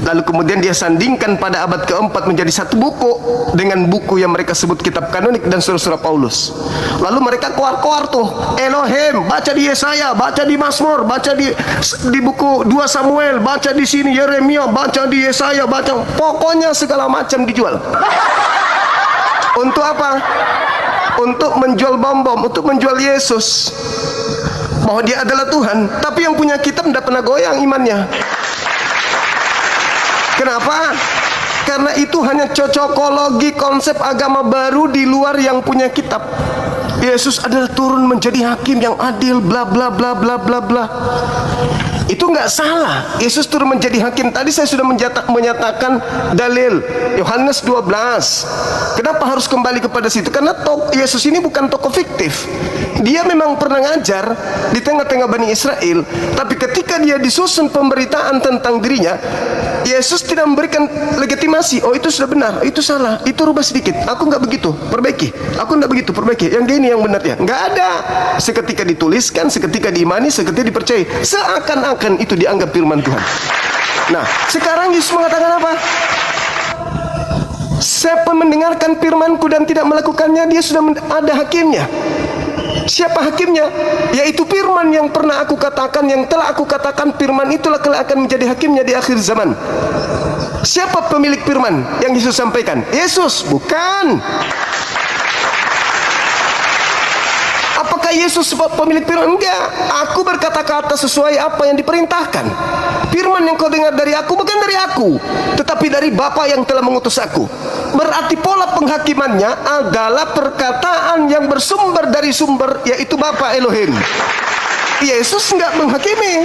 [SPEAKER 1] lalu kemudian dia sandingkan pada abad keempat menjadi satu buku dengan buku yang mereka sebut kitab kanonik dan surah-surah Paulus. Lalu mereka keluar-keluar tuh Elohim, baca di Yesaya, baca di Mazmur, baca di buku 2 Samuel, baca di sini Yeremia, baca di Yesaya, baca, pokoknya segala macam dijual. Untuk apa? Untuk menjual bom-bom, untuk menjual Yesus, bahwa dia adalah Tuhan. Tapi yang punya kitab tidak pernah goyang imannya. Kenapa? Karena itu hanya cocokologi konsep agama baru di luar yang punya kitab. Yesus adalah turun menjadi hakim yang adil, bla bla bla bla bla bla. Itu nggak salah. Yesus turun menjadi hakim. Tadi saya sudah menyatakan dalil Yohanes 12. Kenapa harus kembali kepada situ? Karena Yesus ini bukan tokoh fiktif. Dia memang pernah ngajar di tengah-tengah Bani Israel, tapi ketika dia disusun pemberitaan tentang dirinya, Yesus tidak memberikan legitimasi. Oh, itu sudah benar, itu salah, itu rubah sedikit, aku nggak begitu, perbaiki, aku nggak begitu, perbaiki, yang gini yang benarnya. Nggak ada. Seketika dituliskan, seketika diimani, seketika dipercayai, seakan-akan itu dianggap firman Tuhan. Nah, sekarang Yesus mengatakan apa? Siapa mendengarkan firmanku dan tidak melakukannya, dia sudah ada hakimnya. Siapa hakimnya? Yaitu firman yang pernah aku katakan, yang telah aku katakan, firman itulah kelak akan menjadi hakimnya di akhir zaman. Siapa pemilik firman yang Yesus sampaikan? Yesus? Bukan. Apakah Yesus pemilik firman? Enggak. Aku berkata-kata sesuai apa yang diperintahkan. Firman yang kau dengar dari aku bukan dari aku, tetapi dari Bapa yang telah mengutus aku. Berarti pola penghakimannya adalah perkataan yang bersumber dari sumber, yaitu Bapa Elohim. Yesus enggak menghakimi.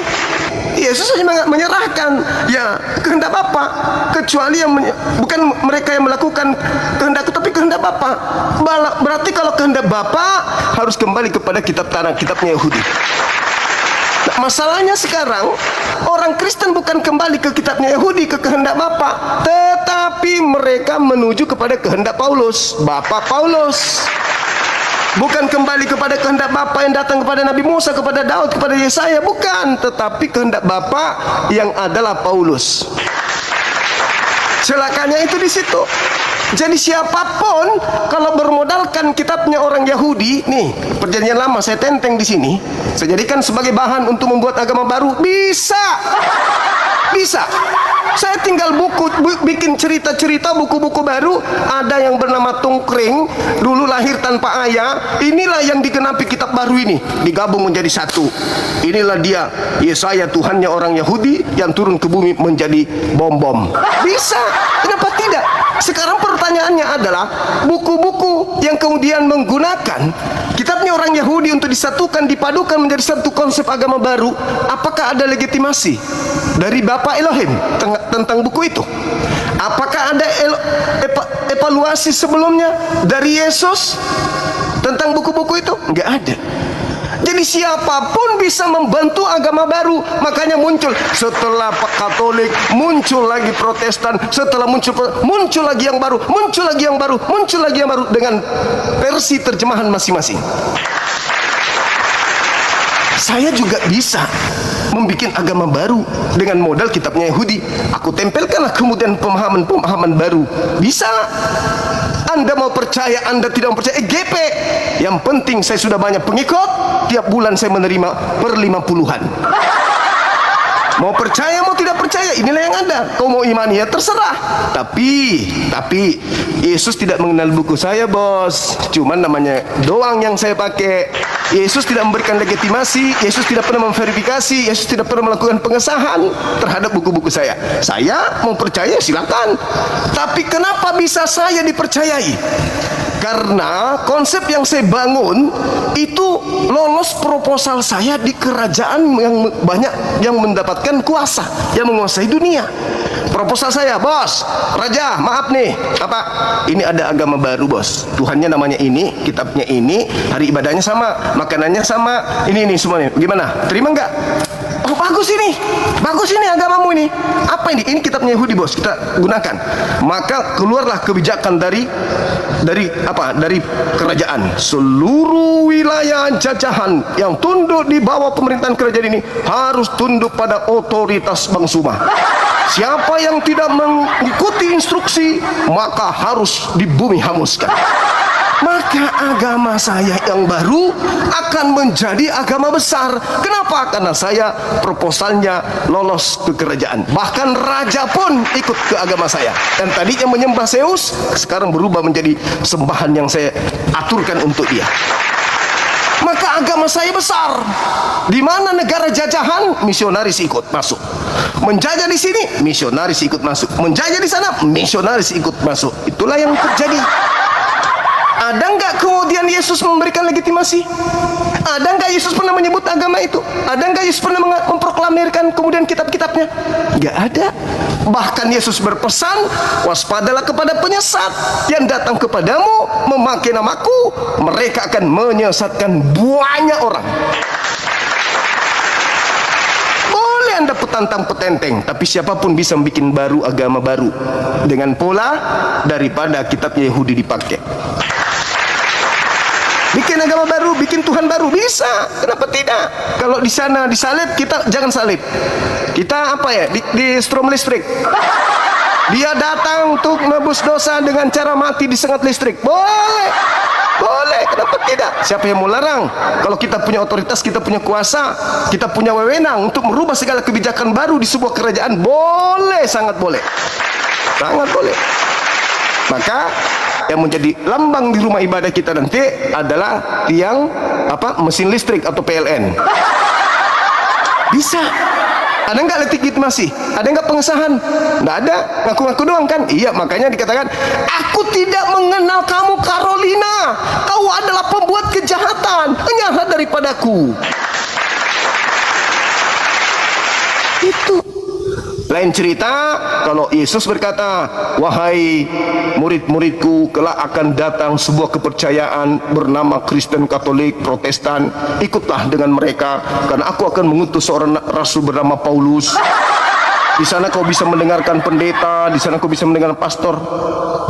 [SPEAKER 1] Yesus hanya menyerahkan, ya, kehendak Bapa. Kecuali yang bukan mereka yang melakukan kehendakku, tapi kehendak Bapa. Berarti kalau kehendak Bapa harus kembali kepada kitabnya Yahudi. Nah, masalahnya sekarang orang Kristen bukan kembali ke kitabnya Yahudi, ke kehendak Bapa, tetapi mereka menuju kepada kehendak Paulus, Bapak Paulus. Bukan kembali kepada kehendak Bapa yang datang kepada Nabi Musa, kepada Daud, kepada Yesaya, bukan, tetapi kehendak Bapa yang adalah Paulus. Celakanya itu di situ. Jadi siapapun kalau bermodalkan kitabnya orang Yahudi, nih perjanjian lama saya tenteng di sini, saya jadikan sebagai bahan untuk membuat agama baru, bisa. Saya tinggal bikin cerita-cerita, buku-buku baru. Ada yang bernama Tungkring, dulu lahir tanpa ayah. Inilah yang digenapi kitab baru ini, digabung menjadi satu. Inilah dia, Yesaya, Tuhannya orang Yahudi yang turun ke bumi menjadi bom-bom. Bisa, kenapa tidak? Sekarang pertanyaannya adalah, buku-buku yang kemudian menggunakan kitabnya orang Yahudi untuk disatukan, dipadukan menjadi satu konsep agama baru, apakah ada legitimasi dari Bapa Elohim tentang buku itu? Apakah ada evaluasi sebelumnya dari Yesus tentang buku-buku itu? Enggak ada. Jadi siapapun bisa membantu agama baru. Makanya muncul setelah Katolik, muncul lagi Protestan, setelah muncul lagi yang baru, muncul lagi yang baru, muncul lagi yang baru dengan versi terjemahan masing-masing. Saya juga bisa membuat agama baru dengan modal kitabnya Yahudi. Aku tempelkanlah kemudian pemahaman-pemahaman baru. Bisa. Anda mau percaya, Anda tidak mau percaya, GP. Yang penting saya sudah banyak pengikut. Tiap bulan saya menerima per 50-an. Mau percaya, mau tidak percaya, inilah yang ada. Kau mau imani ya terserah. Tapi Yesus tidak mengenal buku saya, bos. Cuman namanya doang yang saya pakai. Yesus tidak memberikan legitimasi. Yesus tidak pernah memverifikasi. Yesus tidak pernah melakukan pengesahan terhadap buku-buku saya. Saya mau percaya silakan. Tapi kenapa bisa saya dipercayai? Karena konsep yang saya bangun itu lolos proposal saya di kerajaan yang banyak yang mendapatkan kuasa, yang menguasai dunia. Proposal saya, bos, raja, maaf nih, apa? Ini ada agama baru, bos. Tuhannya namanya ini, kitabnya ini, hari ibadahnya sama, makanannya sama, ini semuanya. Gimana? Terima nggak? Oh, bagus ini agamamu ini. Apa ini? Ini kitabnya Yahudi, bos. Kita gunakan. Maka keluarlah kebijakan dari kerajaan. Seluruh wilayah jajahan yang tunduk di bawah pemerintahan kerajaan ini harus tunduk pada otoritas Bang Suma. Siapa yang tidak mengikuti instruksi maka harus di bumi hanguskan. Maka agama saya yang baru akan menjadi agama besar. Kenapa? Karena saya proposalnya lolos ke kerajaan. Bahkan raja pun ikut ke agama saya. Dan tadinya menyembah Zeus, sekarang berubah menjadi sembahan yang saya aturkan untuk dia. Maka agama saya besar. Di mana negara jajahan, misionaris ikut masuk. Menjajah di sini, misionaris ikut masuk. Menjajah di sana, misionaris ikut masuk. Itulah yang terjadi. Ada nggak kemudian Yesus memberikan legitimasi? Ada nggak Yesus pernah menyebut agama itu? Ada nggak Yesus pernah memproklamirkan kemudian kitab-kitabnya? Nggak ada. Bahkan Yesus berpesan, waspadalah kepada penyesat yang datang kepadamu memakai namaku, mereka akan menyesatkan banyak orang. Boleh Anda petantang-petenteng, tapi siapapun bisa bikin baru agama baru dengan pola daripada kitabnya Yahudi dipakai. Bikin agama baru, bikin Tuhan baru, bisa. Kenapa tidak? Kalau di sana disalib, kita jangan salib. Kita di strom listrik. Dia datang untuk menebus dosa dengan cara mati disengat listrik. Boleh. Boleh, kenapa tidak? Siapa yang mau larang? Kalau kita punya otoritas, kita punya kuasa, kita punya wewenang untuk merubah segala kebijakan baru di sebuah kerajaan, boleh, sangat boleh. Sangat boleh. Maka yang menjadi lambang di rumah ibadah kita nanti adalah tiang mesin listrik atau PLN. Bisa. Ada nggak legitimasi? Ada nggak pengesahan? Nggak ada. Ngaku-ngaku doang kan? Iya, makanya dikatakan, aku tidak mengenal kamu Carolina. Kau adalah pembuat kejahatan. Nyala daripadaku. Itu. Lain cerita kalau Yesus berkata, wahai murid-muridku, kelak akan datang sebuah kepercayaan bernama Kristen, Katolik, Protestan. Ikutlah dengan mereka, karena aku akan mengutus seorang rasul bernama Paulus. Di sana kau bisa mendengarkan pendeta, di sana kau bisa mendengar pastor.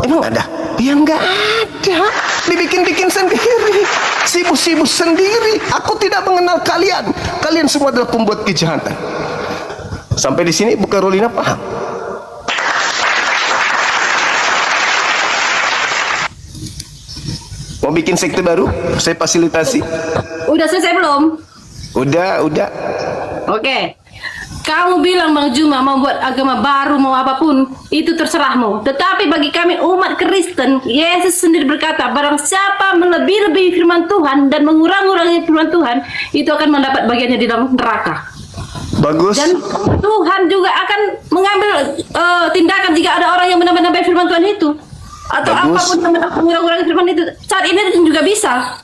[SPEAKER 1] Emang ada? Ya enggak ada. Dibikin-bikin sendiri, sibuk-sibuk sendiri. Aku tidak mengenal kalian. Kalian semua adalah pembuat kejahatan. Sampai di sini Bu Carolina paham? Mau bikin sekte baru? Saya fasilitasi.
[SPEAKER 2] Udah selesai belum?
[SPEAKER 1] Udah.
[SPEAKER 2] Oke. Kamu bilang Bang Juma mau buat agama baru, mau apapun, itu terserahmu. Tetapi bagi kami umat Kristen, Yesus sendiri berkata, barang siapa melebih-lebihi firman Tuhan dan mengurang-urangi firman Tuhan, itu akan mendapat bagiannya di dalam neraka.
[SPEAKER 1] Bagus.
[SPEAKER 2] Dan Tuhan juga akan mengambil tindakan jika ada orang yang menambah-nambah firman Tuhan itu, atau
[SPEAKER 1] bagus.
[SPEAKER 2] apapun mengurang-urangi firman itu. Saat ini juga bisa.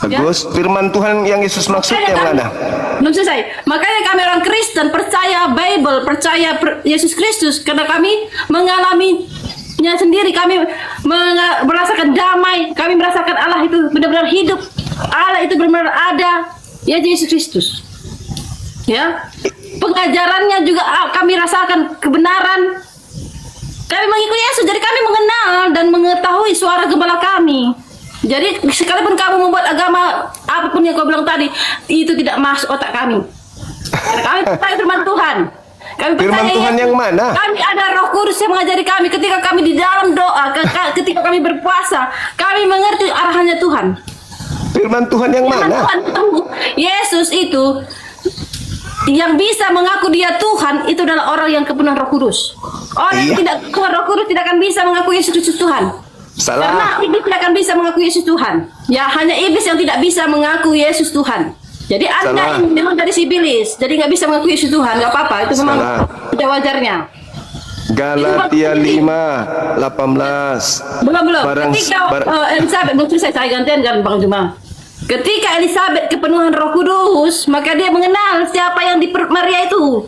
[SPEAKER 1] Bagus. Ya? Firman Tuhan yang Yesus maksud yang mana?
[SPEAKER 2] Belum selesai. Makanya kami orang Kristen percaya Bible, percaya Yesus Kristus, karena kami mengalaminya sendiri. Kami merasakan damai, kami merasakan Allah itu benar-benar hidup, Allah itu benar-benar ada, ya Yesus Kristus. Ya, pengajarannya juga kami rasakan kebenaran. Kami mengikuti Yesus, jadi kami mengenal dan mengetahui suara gembala kami. Jadi sekalipun kamu membuat agama apapun yang kau bilang tadi, itu tidak masuk otak kami. Karena kami percaya firman Tuhan. Kami
[SPEAKER 1] Firman Tuhan
[SPEAKER 2] Yesus.
[SPEAKER 1] yang mana?
[SPEAKER 2] Kami ada Roh Kudus yang mengajari kami ketika kami di dalam doa, ketika kami berpuasa, kami mengerti arahannya Tuhan.
[SPEAKER 1] Firman Tuhan yang mana?
[SPEAKER 2] Tuhan itu, Yesus itu yang bisa mengaku dia Tuhan itu adalah orang yang kepenuhan Roh Kudus. Orang yang tidak kepenuhan Roh Kudus tidak akan bisa mengaku Yesus Kristus Tuhan.
[SPEAKER 1] Salah.
[SPEAKER 2] Karena iblis tidak akan bisa mengaku Yesus Tuhan. Ya, hanya iblis yang tidak bisa mengaku Yesus Tuhan. Jadi Anda ini memang dari si iblis, jadi nggak bisa mengaku Yesus Tuhan. Nggak apa-apa, itu memang sudah wajarnya.
[SPEAKER 1] Galatia 5:18.
[SPEAKER 2] Belum.
[SPEAKER 1] Barang-
[SPEAKER 2] Ketika
[SPEAKER 1] bar-
[SPEAKER 2] Elizabeth, belum selesai, saya gantian kan Bang Juma. Ketika Elizabeth kepenuhan Roh Kudus, maka dia mengenal siapa yang di perut Maria itu.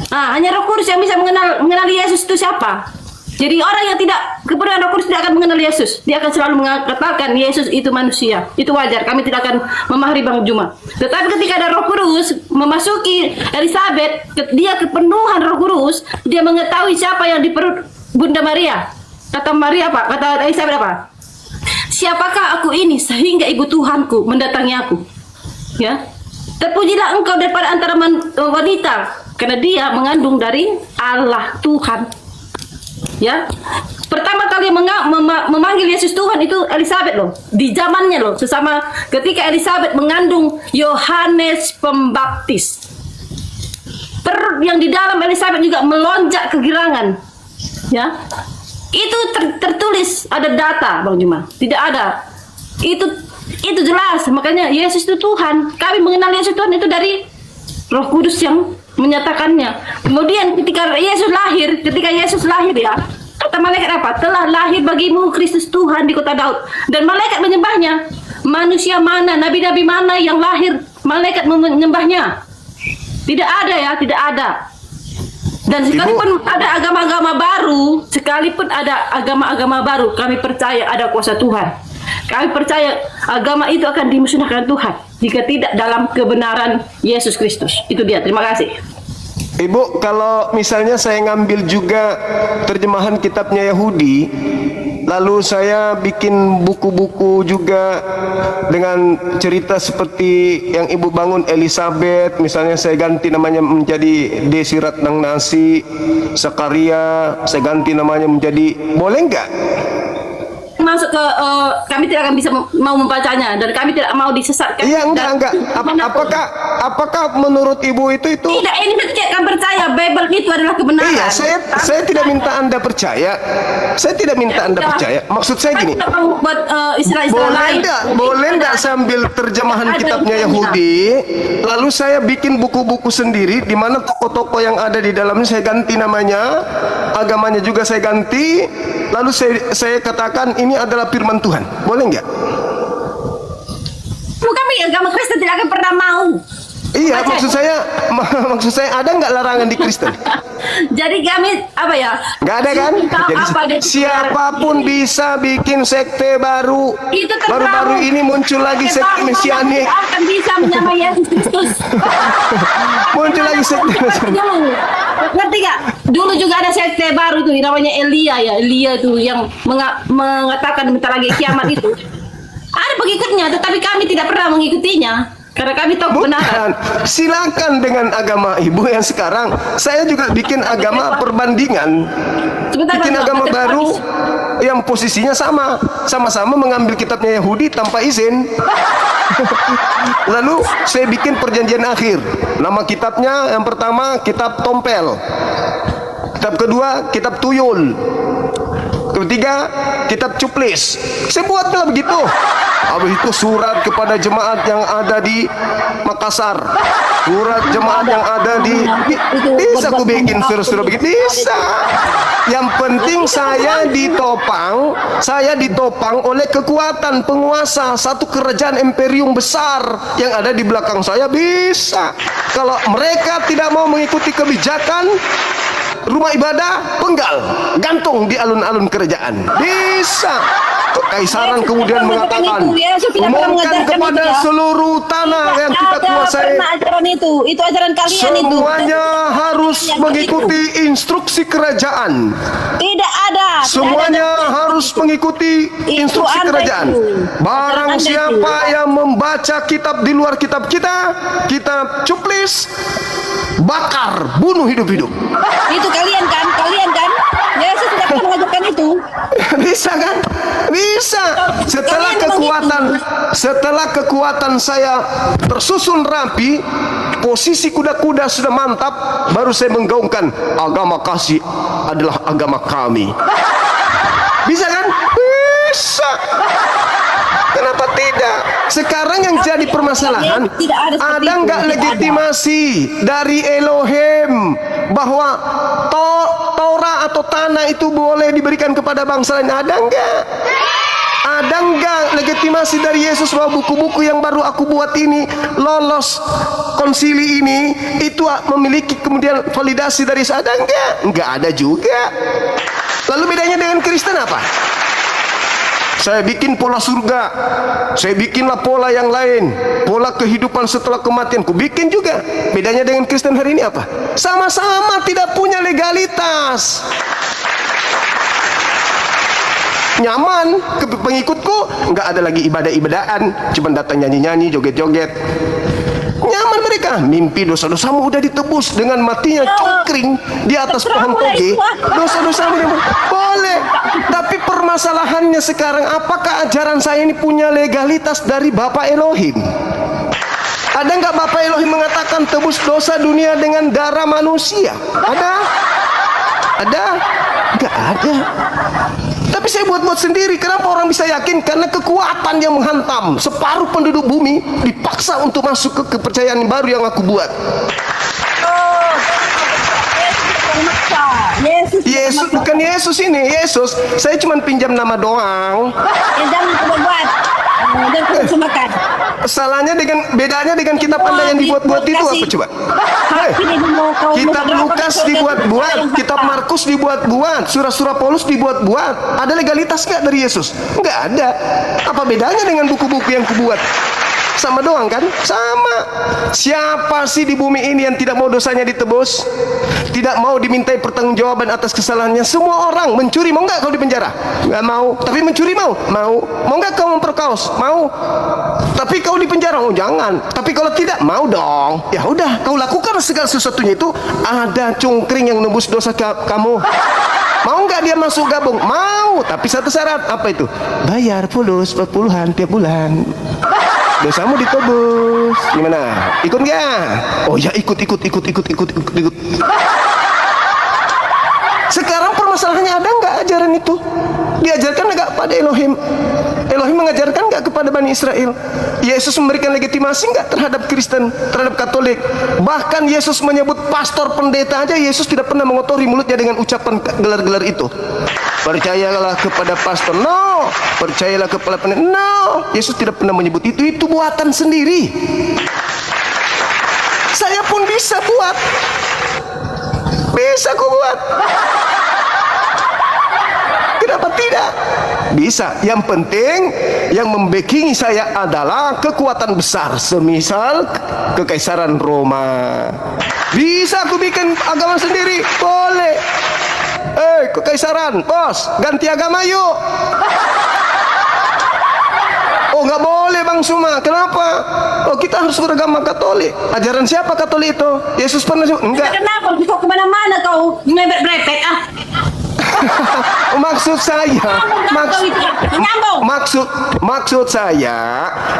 [SPEAKER 2] Hanya Roh Kudus yang bisa mengenali Yesus itu siapa. Jadi orang yang tidak kepenuhan Roh Kudus tidak akan mengenal Yesus. Dia akan selalu mengatakan Yesus itu manusia. Itu wajar. Kami tidak akan memahami Bang Juma. Tetapi ketika ada Roh Kudus memasuki Elizabeth, dia kepenuhan Roh Kudus, dia mengetahui siapa yang di perut Bunda Maria. Kata Maria apa? Kata Elizabeth apa? Siapakah aku ini sehingga ibu Tuhanku mendatangi aku? Ya, terpujilah engkau daripada antara wanita, karena dia mengandung dari Allah Tuhan. Ya, pertama kali memanggil Yesus Tuhan itu Elizabeth loh, di zamannya loh, sesama ketika Elizabeth mengandung Yohanes Pembaptis. Perut yang di dalam Elizabeth juga melonjak kegirangan. Ya, itu tertulis, ada data Bang Juma, tidak ada. Itu jelas, makanya Yesus itu Tuhan. Kami mengenal Yesus Tuhan itu dari Roh Kudus yang menyatakannya. Kemudian ketika Yesus lahir ya, kata malaikat apa? Telah lahir bagimu Kristus Tuhan di kota Daud. Dan malaikat menyembahnya. Manusia mana, nabi-nabi mana yang lahir malaikat menyembahnya? Tidak ada ya, tidak ada. Dan sekalipun ada agama-agama baru, kami percaya ada kuasa Tuhan. Kami percaya agama itu akan dimusnahkan Tuhan jika tidak dalam kebenaran Yesus Kristus. Itu dia. Terima kasih.
[SPEAKER 1] Ibu, kalau misalnya saya ngambil juga terjemahan kitabnya Yahudi, lalu saya bikin buku-buku juga dengan cerita seperti yang ibu bangun Elizabeth, misalnya saya ganti namanya menjadi Desi Ratnang Nasi, Sakaria, saya ganti namanya menjadi, boleh nggak?
[SPEAKER 2] Masuk ke kami tidak akan bisa mau membacanya dan kami tidak mau disesatkan.
[SPEAKER 1] Iya, enggak. Apakah menurut ibu itu?
[SPEAKER 2] Tidak, ini kan percaya Bible itu adalah kebenaran.
[SPEAKER 1] Iya, saya tidak minta Anda percaya. Saya tidak minta Anda percaya. Maksud saya gini.
[SPEAKER 2] Kita mau buat istilah-istilah lain.
[SPEAKER 1] Boleh enggak sambil terjemahan kitabnya Yahudi, lalu saya bikin buku-buku sendiri di mana tokoh-tokoh yang ada di dalamnya saya ganti namanya, agamanya juga saya ganti, lalu saya katakan ini adalah firman Tuhan. Boleh enggak?
[SPEAKER 2] Kami agama Kristen tidak akan pernah mau.
[SPEAKER 1] Iya, maksud saya ada nggak larangan di Kristen?
[SPEAKER 2] Jadi kami apa ya?
[SPEAKER 1] Nggak ada kan? Jadi siapapun bisa bikin sekte baru.
[SPEAKER 2] Itu terserah.
[SPEAKER 1] Baru-baru ini muncul lagi sekte mesianik.
[SPEAKER 2] Akan bisa menyamai Yesus Kristus.
[SPEAKER 1] Muncul lagi sekte mesianik.
[SPEAKER 2] Ngerti gak? Dulu juga ada sekte baru tuh namanya Elia ya. Elia tuh yang mengatakan bentar lagi kiamat itu. Ada pengikutnya, tetapi kami tidak pernah mengikutinya karena kami tahu kebenaran.
[SPEAKER 1] Silakan dengan agama ibu yang sekarang. Saya juga bikin agama perbandingan. Bikin agama baru yang posisinya sama-sama mengambil kitabnya Yahudi tanpa izin. Lalu saya bikin perjanjian akhir. Nama kitabnya yang pertama kitab Tompel. Kitab kedua kitab Tuyul. Ketiga kitab Cuplis. Saya buatlah begitu. Habis itu surat kepada jemaat yang ada di Makassar, surat jemaat yang ada di bisa aku bikin surat-surat begitu, bisa. Yang penting saya ditopang oleh kekuatan penguasa satu kerajaan imperium besar yang ada di belakang saya, bisa. Kalau mereka tidak mau mengikuti kebijakan rumah ibadah, penggal, gantung di alun-alun kerajaan, bisa. Kekaisaran kemudian mengatakan, umumkan kepada seluruh tanah yang kita kuasai.
[SPEAKER 2] Ajaran itu ajaran kalian itu.
[SPEAKER 1] Semuanya harus mengikuti instruksi kerajaan.
[SPEAKER 2] Tidak ada.
[SPEAKER 1] Semuanya harus mengikuti instruksi kerajaan. Barang siapa yang membaca kitab di luar kitab kita, kitab Cuplis, bakar, bunuh hidup-hidup.
[SPEAKER 2] Itu kalian kan? Yesus tidak pernah mengajarkan itu.
[SPEAKER 1] Bisa kan? Bisa. Setelah kekuatan saya tersusun rapi, posisi kuda-kuda sudah mantap, baru saya menggaungkan agama kasih adalah agama kami. Bisa kan? Bisa. Kenapa tidak? Sekarang yang jadi permasalahan, ada nggak legitimasi dari Elohim bahwa Taurat suara atau tanah itu boleh diberikan kepada bangsa lain? Ada enggak? Ada enggak legitimasi dari Yesus bahwa buku-buku yang baru aku buat ini lolos konsili ini itu memiliki kemudian validasi dari Yesus? Ada enggak? Enggak ada juga. Lalu bedanya dengan Kristen apa? Saya bikin pola surga, saya bikinlah pola yang lain, pola kehidupan setelah kematian, ku bikin juga. Bedanya dengan Kristen hari ini apa? Sama-sama tidak punya legalitas. Nyaman ke pengikutku, nggak ada lagi ibadah-ibadahan, cuma datang nyanyi-nyanyi, joget-joget. Nyaman mereka, mimpi dosa-dosamu udah ditebus dengan matinya cungkring di atas pohon toge. Dosa-dosamu boleh. Tapi permasalahannya sekarang, apakah ajaran saya ini punya legalitas dari Bapak Elohim? Ada nggak Bapak Elohim mengatakan tebus dosa dunia dengan darah manusia? Ada? Ada? Nggak ada. Tapi saya buat-buat sendiri. Kenapa orang bisa yakin? Karena kekuatan yang menghantam separuh penduduk bumi dipaksa untuk masuk ke kepercayaan baru yang aku buat. Yesus bukan Yesus ini. Yesus, saya cuma pinjam nama doang.
[SPEAKER 2] Jangan buat. Jangan makan.
[SPEAKER 1] Salahnya bedanya dengan kitab Anda yang dibuat-buat itu apa coba? Hey, kitab Lukas dibuat-buat, kitab Markus dibuat-buat, surah-surah Paulus dibuat-buat. Ada legalitas nggak dari Yesus? Nggak ada. Apa bedanya dengan buku-buku yang kubuat? Sama doang kan? Sama. Siapa sih di bumi ini yang tidak mau dosanya ditebus? Tidak mau dimintai pertanggungjawaban atas kesalahannya? Semua orang. Mencuri mau nggak kau di penjara? Nggak mau. Tapi mencuri mau? Mau. Mau nggak kau memperkaos? Mau. Tapi kau di penjara? Oh jangan. Tapi kalau tidak mau dong. Ya udah, kau lakukan segala sesuatunya itu. Ada cungkring yang nebus dosa kamu. Mau nggak dia masuk gabung? Mau. Tapi satu syarat. Apa itu? Bayar fulus 40-an tiap bulan. Dosamu ditebus. Gimana? Ikut nggak? Oh ya ikut. Sekarang permasalahannya, ada nggak ajaran itu? Diajarkan nggak pada Elohim? Elohim mengajarkan nggak kepada Bani Israel? Yesus memberikan legitimasi nggak terhadap Kristen, terhadap Katolik? Bahkan Yesus menyebut pastor pendeta aja, Yesus tidak pernah mengotori mulutnya dengan ucapan gelar-gelar itu. Percayalah kepada pastor, no. Percayalah kepada pendeta, no. Yesus tidak pernah menyebut itu buatan sendiri. Saya pun bisa buat. Bisa aku buat. Kenapa tidak? Bisa. Yang penting yang membackingi saya adalah kekuatan besar, semisal Kekaisaran Roma. Bisa aku bikin agama sendiri? Boleh. Kekaisaran, bos, ganti agama yuk. Oh nggak boleh Bang Suma. Kenapa? Oh kita harus beragama Katolik. Ajaran siapa Katolik itu? Yesus pernah? Enggak.
[SPEAKER 2] Kenapa kau kemana-mana kau ngebet-brepet
[SPEAKER 1] Maksud saya, maksud saya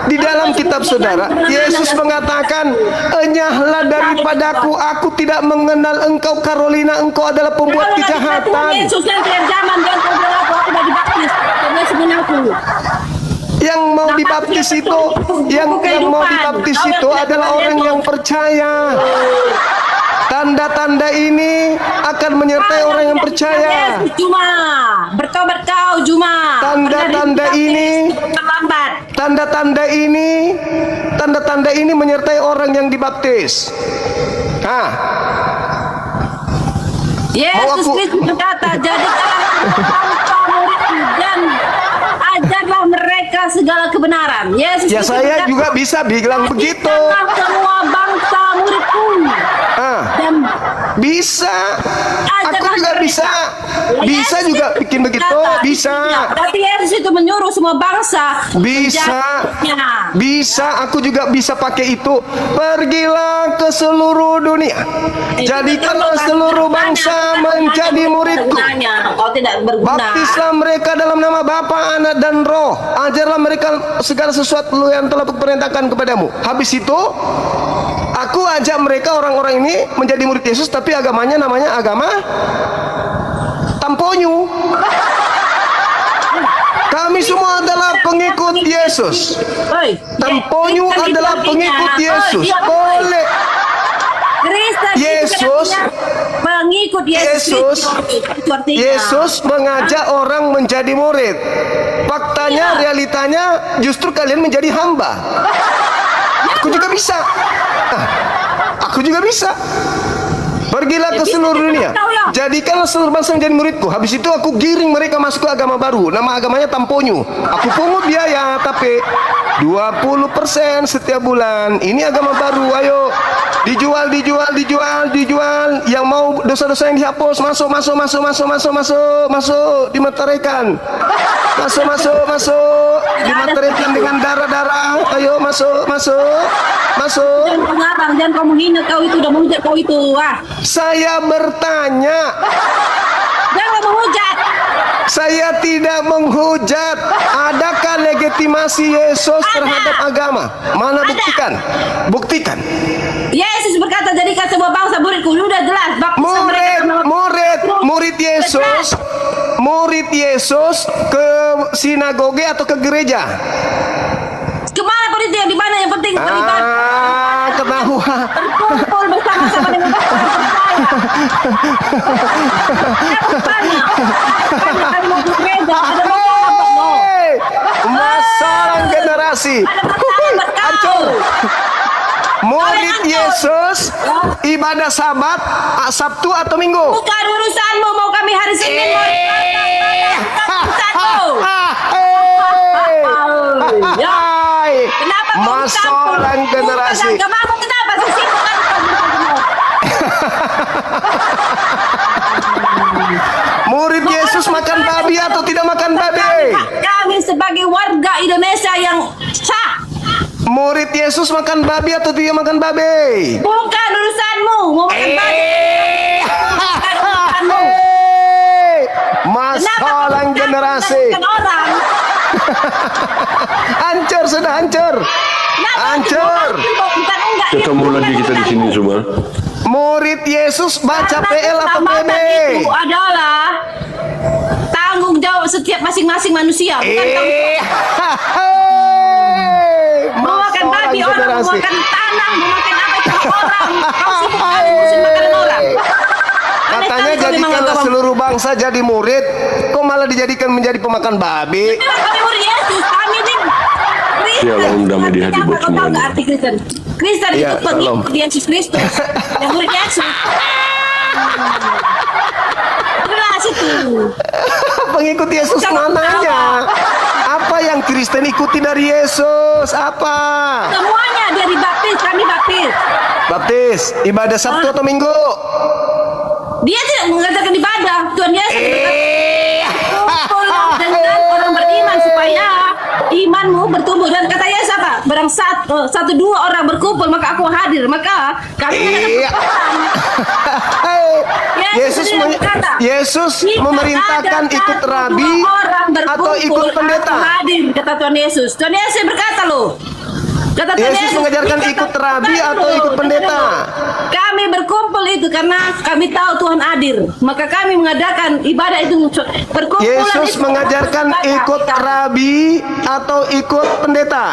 [SPEAKER 1] di dalam kitab saudara, Yesus mengatakan, enyahlah daripadaku, aku tidak mengenal engkau Carolina, engkau adalah pembuat kejahatan.
[SPEAKER 2] Yesus yang tiap zaman dan kau bilang aku udah dibaptis. Karena sebenarnya
[SPEAKER 1] yang mau dibaptis itu, yang mau dibaptis itu adalah orang yang percaya. Tanda-tanda ini akan menyertai orang yang percaya.
[SPEAKER 2] Cuma bertobat kau cuma.
[SPEAKER 1] Tanda-tanda ini
[SPEAKER 2] terlambat.
[SPEAKER 1] Tanda-tanda ini menyertai orang yang dibaptis.
[SPEAKER 2] Yesus Kristus berkata, jadikanlah bangsa muridku dan ajarlah mereka segala kebenaran. Yesus
[SPEAKER 1] Ya saya juga bisa bilang begitu.
[SPEAKER 2] Jadikanlah semua bangsa muridku. Dan
[SPEAKER 1] bisa. Aku juga bisa. Bisa juga bikin begitu. Bisa.
[SPEAKER 2] Tapi Yesus itu menyuruh semua bangsa.
[SPEAKER 1] Bisa. Aku juga bisa pakai itu. Pergilah ke seluruh dunia. Jadikanlah seluruh bangsa menjadi muridku.
[SPEAKER 2] Kau tidak berguna.
[SPEAKER 1] Baptislah mereka dalam nama Bapa, Anak dan Roh. Ajarlah mereka segala sesuatu yang telah kuperintahkan kepadamu. Habis itu aku ajak mereka, orang-orang ini menjadi murid Yesus, tapi agamanya namanya agama Tamponyu. Kami semua adalah pengikut Yesus. Tamponyu adalah pengikut Yesus. Boleh.
[SPEAKER 2] Kristen
[SPEAKER 1] Yesus-
[SPEAKER 2] itu kan artinya pengikut Yesus. Itu artinya.
[SPEAKER 1] Yesus mengajak orang menjadi murid. Faktanya, realitanya justru kalian menjadi hamba. Aku juga bisa. Aku juga bisa. Pergilah ke seluruh dunia. Jadikanlah seluruh bangsa menjadi muridku. Habis itu aku giring mereka masuk ke agama baru. Nama agamanya Tamponyo. Aku pungut biaya, tapi 20% setiap bulan. Ini agama baru. Ayo, dijual. Yang mau dosa-dosa yang dihapus, masuk. Dimateraikan. Masuk. Dimateraikan dengan darah. Ayo, masuk.
[SPEAKER 2] Jangan kau ngarang, jangan kau menghina kau itu, udah menghujat kau itu.
[SPEAKER 1] Saya bertanya.
[SPEAKER 2] Jangan kau menghujat.
[SPEAKER 1] Saya tidak menghujat. Adakah legitimasi Yesus terhadap agama? Mana buktikan.
[SPEAKER 2] Yesus berkata, jadikan semua bangsa muridku. Udah jelas.
[SPEAKER 1] Murid Yesus ke sinagoge atau ke gereja?
[SPEAKER 2] Kemana kau itu? Di mana yang penting terlibat?
[SPEAKER 1] Ketahuan.
[SPEAKER 2] Berkumpul bersama-sama dengan
[SPEAKER 1] Masalah generasi. Hancur. Murid Yesus ibadah Sabat, Sabtu atau Minggu?
[SPEAKER 2] Bukan urusanmu, mau kami hari Senin, mau urusanmu. Ya. Kenapa kau
[SPEAKER 1] Masalah generasi.
[SPEAKER 2] Bukan agamamu, kenapa sesibukkan kau?
[SPEAKER 1] Murid Yesus makan babi atau tidak makan babi?
[SPEAKER 2] Kami sebagai warga Indonesia yang sah.
[SPEAKER 1] Murid Yesus makan babi atau tidak makan babi?
[SPEAKER 2] Bukan urusanmu, mau makan babi. Bukan urusanmu.
[SPEAKER 1] Masalah generasi.
[SPEAKER 2] Kenapa kau orang?
[SPEAKER 1] Hancur, sudah hancur.
[SPEAKER 2] Kenapa
[SPEAKER 1] Hancur.
[SPEAKER 2] bukan enggak?
[SPEAKER 7] Ketemu lagi kita di sini semua.
[SPEAKER 1] Murid Yesus baca PL atau PB?
[SPEAKER 2] Keselamatan itu adalah tanggung jawab setiap masing-masing manusia, bukan mau makan babi orang, mau makan tanah, mau makan apa itu orang. Kau sibuk kali ngurusin makanan orang. Aneh
[SPEAKER 1] Katanya
[SPEAKER 2] kali kau memang
[SPEAKER 1] jadikanlah
[SPEAKER 2] agama.
[SPEAKER 1] seluruh bangsa jadi murid. Kok malah dijadikan menjadi pemakan babi?
[SPEAKER 2] Memang kami murid Yesus, kami ini Kristen.
[SPEAKER 7] Shalom, damai di hati buat
[SPEAKER 2] Kau tahu
[SPEAKER 7] semuanya.
[SPEAKER 2] nggak arti Kristen? Kristen
[SPEAKER 1] Iya,
[SPEAKER 2] itu pengikut Yesus Kristus, yang murid Yesus. Jelas itu.
[SPEAKER 1] Pengikut Yesus mananya? Apa yang Kristen ikuti dari Yesus? Apa?
[SPEAKER 2] Semuanya dia dibaptis, kami baptis.
[SPEAKER 1] Baptis, ibadah Sabtu atau Minggu?
[SPEAKER 2] Dia tidak mengajarkan ibadah. Tuhan Yesus berkumpul dengan orang beriman supaya imanmu bertumbuh. Dan kata Yesus apa? Barang satu dua orang berkumpul maka aku hadir. Maka kami mengadakan
[SPEAKER 1] Yesus memerintahkan ikut rabi atau ikut pendeta?
[SPEAKER 2] Aku hadir, kata Tuhan Yesus. Tuhan Yesus berkata loh. Kata Tuhan
[SPEAKER 1] Yesus mengajarkan ikut rabi atau ikut pendeta?
[SPEAKER 2] Kami berkumpul itu karena kami tahu Tuhan hadir. Maka kami mengadakan ibadah itu berkumpulan.
[SPEAKER 1] Yesus
[SPEAKER 2] itu
[SPEAKER 1] mengajarkan
[SPEAKER 2] ibadah.
[SPEAKER 1] ikut rabi atau ikut pendeta?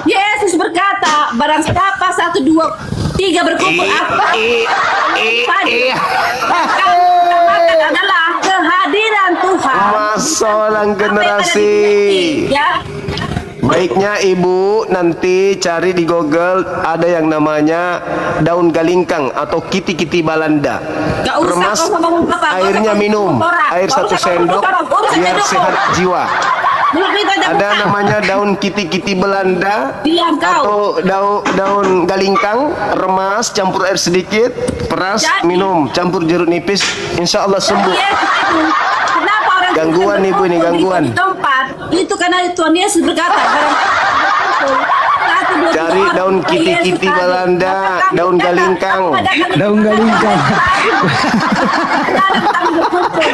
[SPEAKER 2] Yesus berkata, barang siapa 1, 2, 3 berkumpul adalah kehadiran Tuhan.
[SPEAKER 1] Masalah generasi.
[SPEAKER 2] Ya.
[SPEAKER 1] Baiknya ibu nanti cari di Google, ada yang namanya daun galingkang atau kiti-kiti balanda.
[SPEAKER 2] Gak usah
[SPEAKER 1] Remas
[SPEAKER 2] kau ngomong apa,
[SPEAKER 1] airnya
[SPEAKER 2] gak usah
[SPEAKER 1] minum,
[SPEAKER 2] kau ngomong
[SPEAKER 1] air
[SPEAKER 2] orang.
[SPEAKER 1] 1
[SPEAKER 2] Gak usah kau
[SPEAKER 1] sendok
[SPEAKER 2] ngomong orang. Urusan
[SPEAKER 1] biar
[SPEAKER 2] hidup
[SPEAKER 1] sehat
[SPEAKER 2] kau.
[SPEAKER 1] jiwa.
[SPEAKER 2] Mulut kita aja
[SPEAKER 1] Ada
[SPEAKER 2] buka.
[SPEAKER 1] namanya daun kiti-kiti Belanda
[SPEAKER 2] Diam kau.
[SPEAKER 1] atau daun galingkang, remas, campur air sedikit, peras,
[SPEAKER 2] Jadi-
[SPEAKER 1] minum, campur jeruk nipis, insya Allah sembuh.
[SPEAKER 2] Yesus itu, kenapa orang
[SPEAKER 1] Gangguan
[SPEAKER 2] Kristen
[SPEAKER 1] ibu ini,
[SPEAKER 2] berkumpul
[SPEAKER 1] gangguan.
[SPEAKER 2] di tempat itu karena Tuhan Yesus berkata barang satu, dua,
[SPEAKER 1] Cari
[SPEAKER 2] tiga
[SPEAKER 1] daun
[SPEAKER 2] orang,
[SPEAKER 1] kiti-kiti
[SPEAKER 2] Yesus
[SPEAKER 1] Belanda,
[SPEAKER 2] hadir. Maka kami
[SPEAKER 1] daun
[SPEAKER 2] datang,
[SPEAKER 1] galingkang.
[SPEAKER 2] kami adakan
[SPEAKER 5] Daun galingkang.
[SPEAKER 2] kami berkumpul.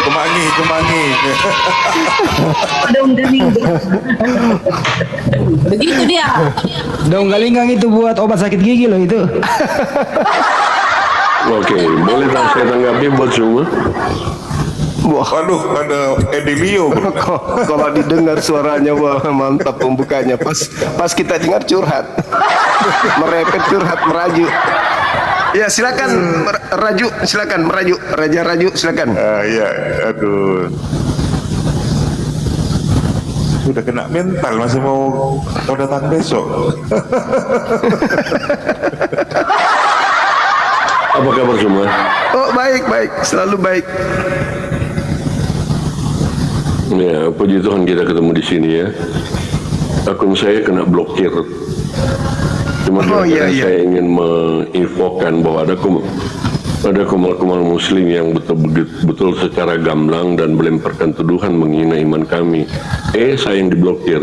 [SPEAKER 3] Kemangi.
[SPEAKER 2] Daun galingkang. Begitu dia.
[SPEAKER 5] Daun galinggang itu buat obat sakit gigi loh itu.
[SPEAKER 7] Oke, boleh saya tanggapi buat semua?
[SPEAKER 1] Wah,
[SPEAKER 3] Waduh, ada Edilio bro.
[SPEAKER 1] kalau didengar suaranya wah mantap pembukanya. Pas kita dengar curhat, merepet curhat merajuk. Ya silakan Raju, silakan merajuk, Raja Raju silakan.
[SPEAKER 3] Iya, aduh. Sudah kena mental, masih mau datang besok.
[SPEAKER 7] Apa kabar semua?
[SPEAKER 1] Oh baik baik, selalu baik.
[SPEAKER 7] Ya, puji Tuhan kita ketemu di sini ya. Akun saya kena blokir. Cuma
[SPEAKER 1] iya.
[SPEAKER 7] saya ingin menginfokan bahwa ada kumal-kumal muslim yang betul secara gamblang dan melemparkan tuduhan menghina iman kami. Saya yang diblokir.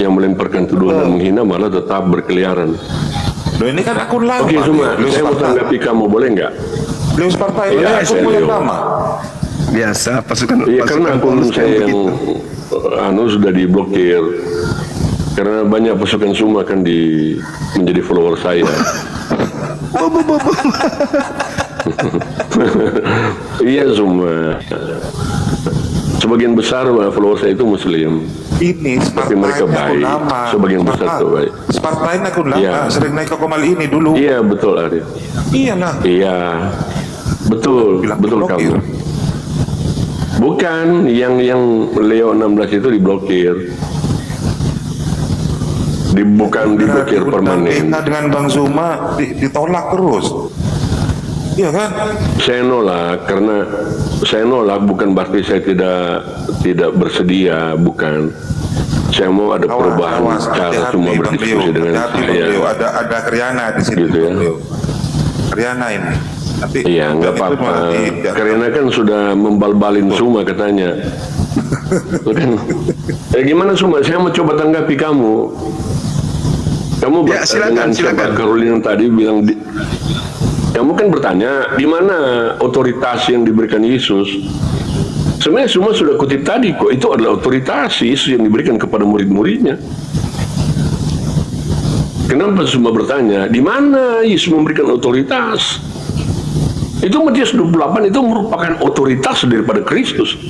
[SPEAKER 7] Yang melemparkan tuduhan dan menghina malah tetap berkeliaran.
[SPEAKER 3] Loh ini kan akun lama.
[SPEAKER 7] Oke, semua,
[SPEAKER 3] Beliau
[SPEAKER 7] saya mau
[SPEAKER 3] Sparta.
[SPEAKER 7] tanggapi kamu, boleh nggak?
[SPEAKER 3] Beliau Sparta ini
[SPEAKER 7] Iya,
[SPEAKER 3] akun
[SPEAKER 7] saya
[SPEAKER 3] yang
[SPEAKER 7] Leo.
[SPEAKER 3] lama.
[SPEAKER 1] Biasa pasukan.
[SPEAKER 7] Iya, karena akun
[SPEAKER 1] Paulus kan
[SPEAKER 7] saya yang
[SPEAKER 1] begitu.
[SPEAKER 7] sudah diblokir. Karena banyak pasukan Suma kan menjadi follower saya. Iya, Suma. Sebagian besar follower saya itu muslim.
[SPEAKER 3] Ini Sparta
[SPEAKER 7] Tapi mereka
[SPEAKER 3] ini akun
[SPEAKER 7] baik.
[SPEAKER 3] lama.
[SPEAKER 7] Sebagian besar tuh baik.
[SPEAKER 3] Sparta ini akun lama,
[SPEAKER 7] Iya.
[SPEAKER 3] sering naik ke Komal ini dulu.
[SPEAKER 7] Iya, betul Arif.
[SPEAKER 3] Iyalah.
[SPEAKER 7] Iya, betul,
[SPEAKER 3] Bilang
[SPEAKER 7] betul
[SPEAKER 3] diblokir.
[SPEAKER 7] kamu. Bukan, yang Leo 16 itu diblokir. Bukan diblokir permanen.
[SPEAKER 3] Kita dengan Bang Zuma ditolak terus. Iya kan?
[SPEAKER 7] Saya nolak karena saya nolak bukan berarti saya tidak bersedia, bukan. Saya mau ada perubahan cara
[SPEAKER 3] hati-hati,
[SPEAKER 7] semua
[SPEAKER 3] Bang
[SPEAKER 7] berdiskusi
[SPEAKER 3] Leo.
[SPEAKER 7] dengan
[SPEAKER 3] Hati-hati, Bang
[SPEAKER 7] saya.
[SPEAKER 3] Leo. Ada Kriana di sini.
[SPEAKER 7] Gitu ya.
[SPEAKER 3] Bang Leo. Kriana ini. Nanti
[SPEAKER 7] Iya, nggak
[SPEAKER 3] dan itu
[SPEAKER 7] apa-apa.
[SPEAKER 3] nanti-
[SPEAKER 7] Karena kan sudah membal-balin Suma katanya. Kan? Gimana Suma? Saya mau coba tanggapi kamu. Kamu
[SPEAKER 1] Ya, silakan,
[SPEAKER 7] dengan siapa
[SPEAKER 1] silakan.
[SPEAKER 7] Caroline tadi bilang kamu kan bertanya di mana otoritas yang diberikan Yesus. Sebenarnya semua sudah kutip tadi kok, itu adalah otoritas Yesus yang diberikan kepada murid-muridnya. Kenapa semua bertanya di mana Yesus memberikan otoritas? Itu Matius 28 itu merupakan otoritas daripada Kristus.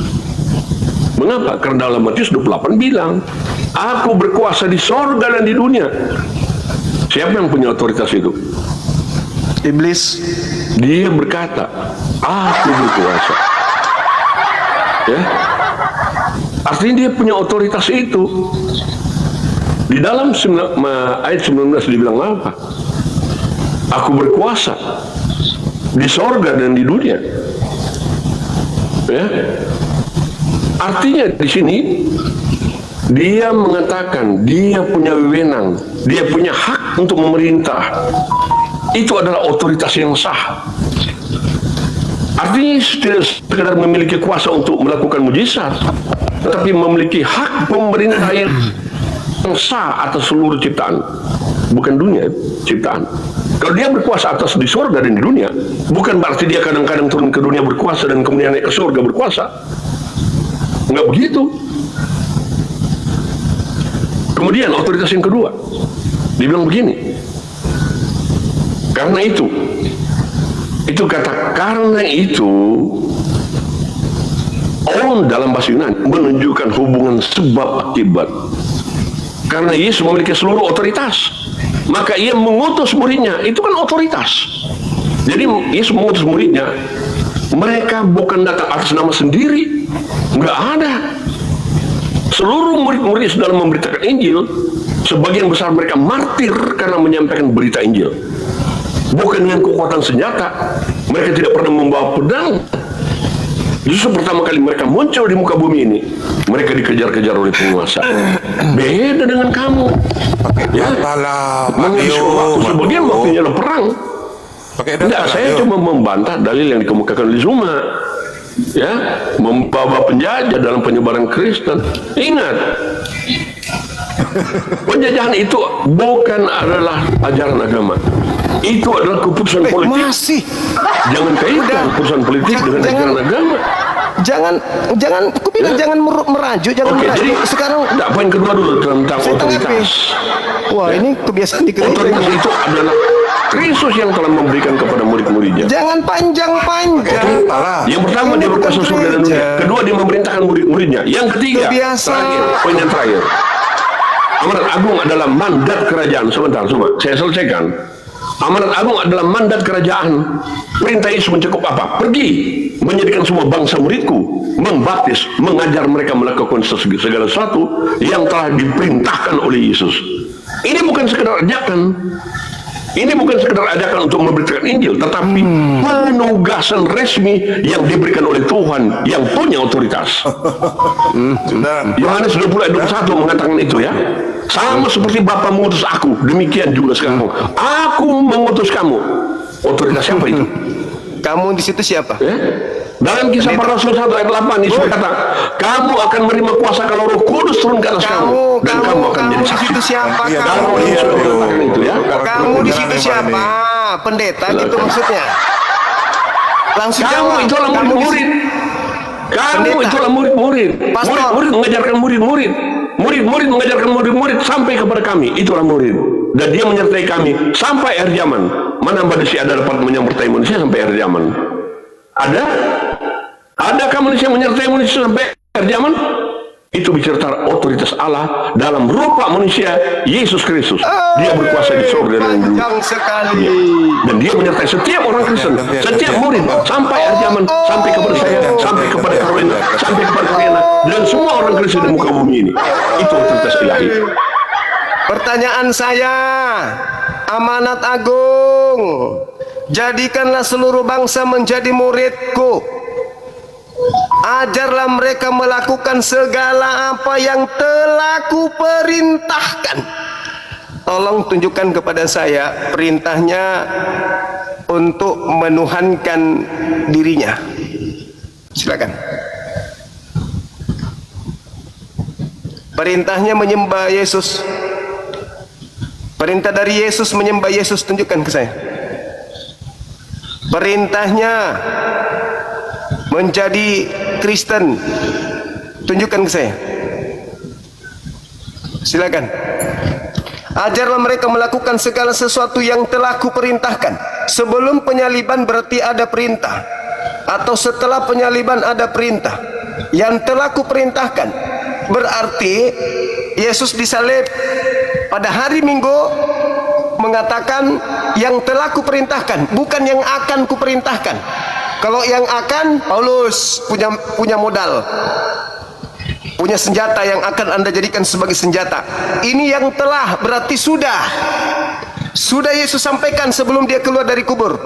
[SPEAKER 7] Mengapa? Karena dalam Matius 28 bilang, aku berkuasa di sorga dan di dunia. Siapa yang punya otoritas itu?
[SPEAKER 1] Iblis.
[SPEAKER 7] Dia berkata, aku berkuasa. Ya, artinya dia punya otoritas itu. Di dalam ayat 19 dibilang apa? Aku berkuasa di sorga dan di dunia. Ya, artinya di sini dia mengatakan dia punya wewenang, dia punya hak untuk memerintah. Itu adalah otoritas yang sah. Artinya tidak sekedar memiliki kuasa untuk melakukan mujizat, tetapi memiliki hak pemerintah yang sah atas seluruh ciptaan, bukan dunia, ciptaan. Kalau dia berkuasa atas di surga dan di dunia, bukan berarti dia kadang-kadang turun ke dunia berkuasa dan kemudian naik ke surga berkuasa. Enggak begitu. Kemudian otoritas yang kedua, dibilang begini. Karena itu kata karena itu on dalam bahasa Yunani menunjukkan hubungan sebab akibat. Karena Yesus memiliki seluruh otoritas, maka ia mengutus muridnya, itu kan otoritas. Jadi Yesus mengutus muridnya, mereka bukan datang atas nama sendiri, nggak ada. Seluruh murid-murid dalam memberitakan Injil, sebagian besar mereka martir karena menyampaikan berita Injil. Bukan dengan kekuatan senjata, mereka tidak pernah membawa pedang. Justru pertama kali mereka muncul di muka bumi ini, mereka dikejar-kejar oleh penguasa. Beda dengan kamu. Ya,
[SPEAKER 3] Apalah, Pak
[SPEAKER 7] menghabiskan
[SPEAKER 3] Leo.
[SPEAKER 7] waktu sebagian waktunya adalah perang.
[SPEAKER 3] Pakai
[SPEAKER 7] Tidak,
[SPEAKER 3] data
[SPEAKER 7] saya
[SPEAKER 3] Leo.
[SPEAKER 7] cuma membantah dalil yang dikemukakan oleh Zuma. Ya, membawa penjajah dalam penyebaran Kristen. Ingat, penjajahan itu bukan adalah ajaran agama. Itu adalah keputusan politik.
[SPEAKER 1] Masih.
[SPEAKER 7] Jangan kaitkan keputusan politik dengan ajaran agama.
[SPEAKER 1] Jangan, aku bilang jangan merajuk, jangan
[SPEAKER 7] Oke,
[SPEAKER 1] merajuk.
[SPEAKER 7] jadi
[SPEAKER 1] Sekarang
[SPEAKER 7] enggak, poin kedua dulu tentang
[SPEAKER 1] saya tanggapi.
[SPEAKER 7] otoritas.
[SPEAKER 1] Wah, ini kebiasaan di gereja.
[SPEAKER 7] Otoritas itu adalah Kristus yang telah memberikan kepada murid-muridnya.
[SPEAKER 1] Jangan panjang-panjang.
[SPEAKER 7] Yang pertama
[SPEAKER 1] Ini
[SPEAKER 7] dia
[SPEAKER 1] bukan
[SPEAKER 7] berkuasa surga dan dunia.
[SPEAKER 1] gereja.
[SPEAKER 7] Kedua dia memerintahkan murid-muridnya. Yang ketiga,
[SPEAKER 1] Kebiasaan.
[SPEAKER 7] terakhir, poin yang terakhir. Amanat agung adalah mandat kerajaan. Sebentar, saya selesaikan. Amanat agung adalah mandat kerajaan. Perintah Yesus mencakup apa? Pergi, menjadikan semua bangsa muridku, membaptis, mengajar mereka melakukan segala sesuatu yang telah diperintahkan oleh Yesus. Ini bukan sekedar ajakan. Ini bukan sekedar ajakan untuk memberitakan Injil, tetapi penugasan resmi yang diberikan oleh Tuhan yang punya otoritas. Yohanes 20 ayat 21 mengatakan itu ya. Sama seperti Bapa mengutus aku, demikian juga sekarang aku mengutus kamu. Otoritas siapa itu?
[SPEAKER 1] Kamu di situ siapa?
[SPEAKER 7] Ya? Dalam Kisah Para Rasul 1 ayat 8 Yesus kata, kamu akan menerima kuasa kalau Roh Kudus turun ke atas kamu, dan kamu akan jadi
[SPEAKER 1] di
[SPEAKER 7] saksi.
[SPEAKER 1] situ siapa?
[SPEAKER 7] Dalam
[SPEAKER 1] Kamu,
[SPEAKER 7] Yesus mengatakan itu ya.
[SPEAKER 1] kamu di situ siapa? Pendeta gitu maksudnya. Langsung
[SPEAKER 7] Kamu
[SPEAKER 1] jawab.
[SPEAKER 7] itulah
[SPEAKER 1] Kamu di
[SPEAKER 7] murid-murid. Kamu
[SPEAKER 1] Pendeta.
[SPEAKER 7] itulah murid-murid.
[SPEAKER 1] Pastor.
[SPEAKER 7] Murid-murid mengajarkan murid-murid. Murid-murid mengajarkan murid-murid sampai kepada kami. Itulah murid. Dan dia menyertai kami sampai akhir zaman. Mana manusia ada dapat menyertai manusia sampai akhir zaman? Ada? Adakah manusia menyertai manusia sampai akhir zaman? Itu bicara tentang otoritas Allah dalam rupa manusia Yesus Kristus. Dia berkuasa di surga dan di bumi.
[SPEAKER 1] panjang sekali.
[SPEAKER 7] Dan dia menyertai setiap orang Kristen, setiap murid sampai akhir zaman, sampai kepada saya, sampai kepada Carolina, sampai kepada Riana, dan semua orang Kristen di muka bumi ini. Itu otoritas ilahi.
[SPEAKER 1] Pertanyaan saya, amanat agung, jadikanlah seluruh bangsa menjadi muridku. Ajarlah mereka melakukan segala apa yang telah kuperintahkan. Tolong tunjukkan kepada saya perintahnya untuk menuhankan dirinya. Silakan. Perintahnya menyembah Yesus. Perintah dari Yesus menyembah Yesus, tunjukkan ke saya. Perintahnya menjadi Kristen, tunjukkan ke saya. Silakan. Ajarlah mereka melakukan segala sesuatu yang telah kuperintahkan. Sebelum penyaliban berarti ada perintah, atau setelah penyaliban ada perintah. Yang telah kuperintahkan berarti Yesus disalib pada hari Minggu, mengatakan yang telah kuperintahkan, bukan yang akan kuperintahkan. Kalau yang akan, Paulus punya modal, punya senjata yang akan Anda jadikan sebagai senjata. Ini yang telah berarti sudah Yesus sampaikan sebelum dia keluar dari kubur.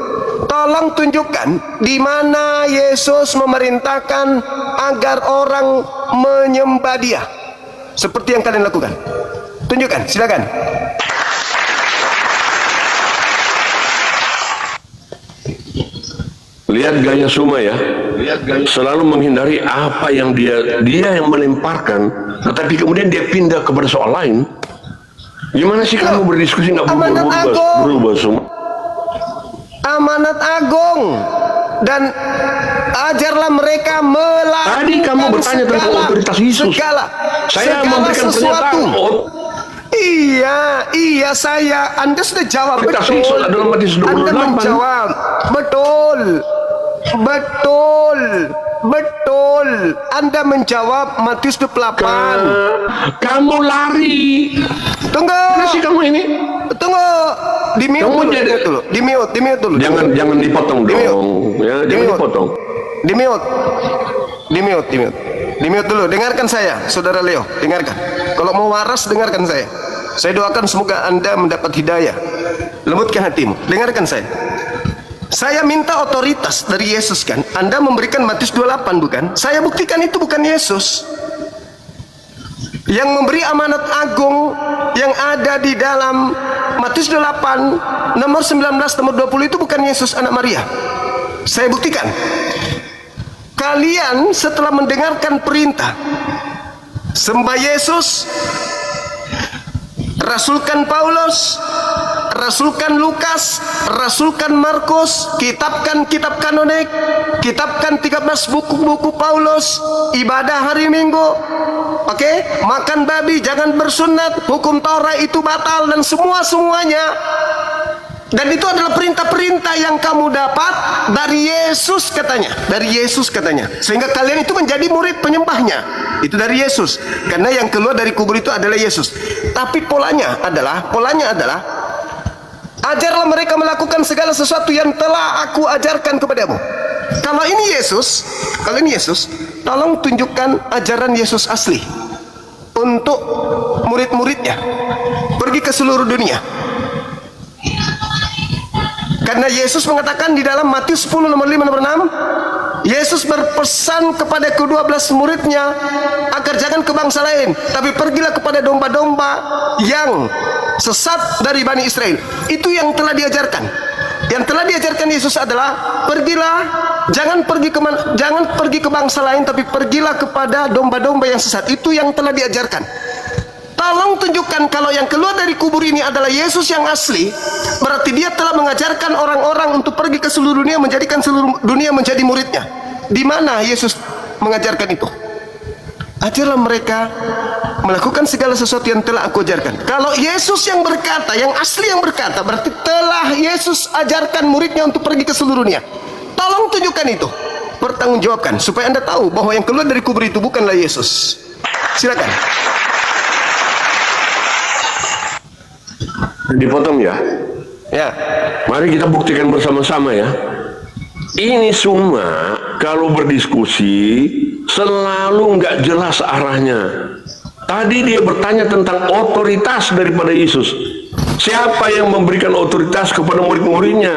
[SPEAKER 1] Tolong tunjukkan di mana Yesus memerintahkan agar orang menyembah Dia seperti yang kalian lakukan. Tunjukkan, silakan.
[SPEAKER 7] Lihat gaya Suma ya, selalu menghindari apa yang dia yang melemparkan, tetapi kemudian dia pindah kepada soal lain. Gimana sih kamu berdiskusi nggak berubah Suma?
[SPEAKER 1] Amanat agung, dan ajarlah mereka melakukan
[SPEAKER 7] Tadi kamu bertanya tentang otoritas Yesus. Saya memberikan pernyataan.
[SPEAKER 1] Iya saya. Anda sudah jawab.
[SPEAKER 7] Otoritas
[SPEAKER 1] Betul.
[SPEAKER 7] Yesus adalah Matius 28.
[SPEAKER 1] Anda menjawab. Betul. Anda menjawab Matius 28.
[SPEAKER 7] Kamu lari.
[SPEAKER 1] Tunggu.
[SPEAKER 7] Mana sih kamu ini?
[SPEAKER 1] Tunggu. Di mute dulu.
[SPEAKER 7] Jangan dipotong dong. Ya, jangan dipotong.
[SPEAKER 1] Di mute dulu. Dengarkan saya, Saudara Leo. Dengarkan. Kalau mau waras, dengarkan saya. Saya doakan semoga Anda mendapat hidayah. Lembutkan hatimu. Dengarkan saya. Saya minta otoritas dari Yesus kan. Anda memberikan Matius 28 bukan? Saya buktikan itu bukan Yesus. Yang memberi amanat agung yang ada di dalam Matius 8 nomor 19 nomor 20 itu bukan Yesus anak Maria. Saya buktikan. Kalian setelah mendengarkan perintah sembah Yesus, rasulkan Paulus, rasulkan Lukas, rasulkan Markus, kitabkan kitab kanonik, kitabkan 13 buku-buku Paulus, ibadah hari Minggu, oke? Makan babi, jangan bersunat, hukum Taurat itu batal, dan semuanya. Dan itu adalah perintah-perintah yang kamu dapat dari Yesus katanya. Sehingga kalian itu menjadi murid penyembahnya. Itu dari Yesus. Karena yang keluar dari kubur itu adalah Yesus. Tapi polanya adalah Ajarlah mereka melakukan segala sesuatu yang telah aku ajarkan kepadamu. Kalau ini Yesus, tolong tunjukkan ajaran Yesus asli untuk murid-muridnya pergi ke seluruh dunia. Karena Yesus mengatakan di dalam Matius 10 nomor 5 nomor 6, Yesus berpesan kepada ke-12 muridnya agar jangan ke bangsa lain, tapi pergilah kepada domba-domba yang sesat dari Bani Israel. Itu yang telah diajarkan. Yang telah diajarkan Yesus adalah pergilah, jangan pergi ke bangsa lain, tapi pergilah kepada domba-domba yang sesat. Itu yang telah diajarkan. Tolong tunjukkan kalau yang keluar dari kubur ini adalah Yesus yang asli, berarti dia telah mengajarkan orang-orang untuk pergi ke seluruh dunia, menjadikan seluruh dunia menjadi muridnya. Di mana Yesus mengajarkan itu? Ajarlah mereka melakukan segala sesuatu yang telah aku ajarkan. Kalau Yesus yang berkata, yang asli yang berkata, berarti telah Yesus ajarkan muridnya untuk pergi ke seluruh dunia. Tolong tunjukkan itu, pertanggungjawabkan supaya Anda tahu bahwa yang keluar dari kubur itu bukanlah Yesus. Silakan.
[SPEAKER 7] Dipotong ya.
[SPEAKER 1] Ya.
[SPEAKER 7] Mari kita buktikan bersama-sama ya. Ini semua kalau berdiskusi selalu nggak jelas arahnya. Tadi dia bertanya tentang otoritas daripada Yesus. Siapa yang memberikan otoritas kepada murid-muridnya?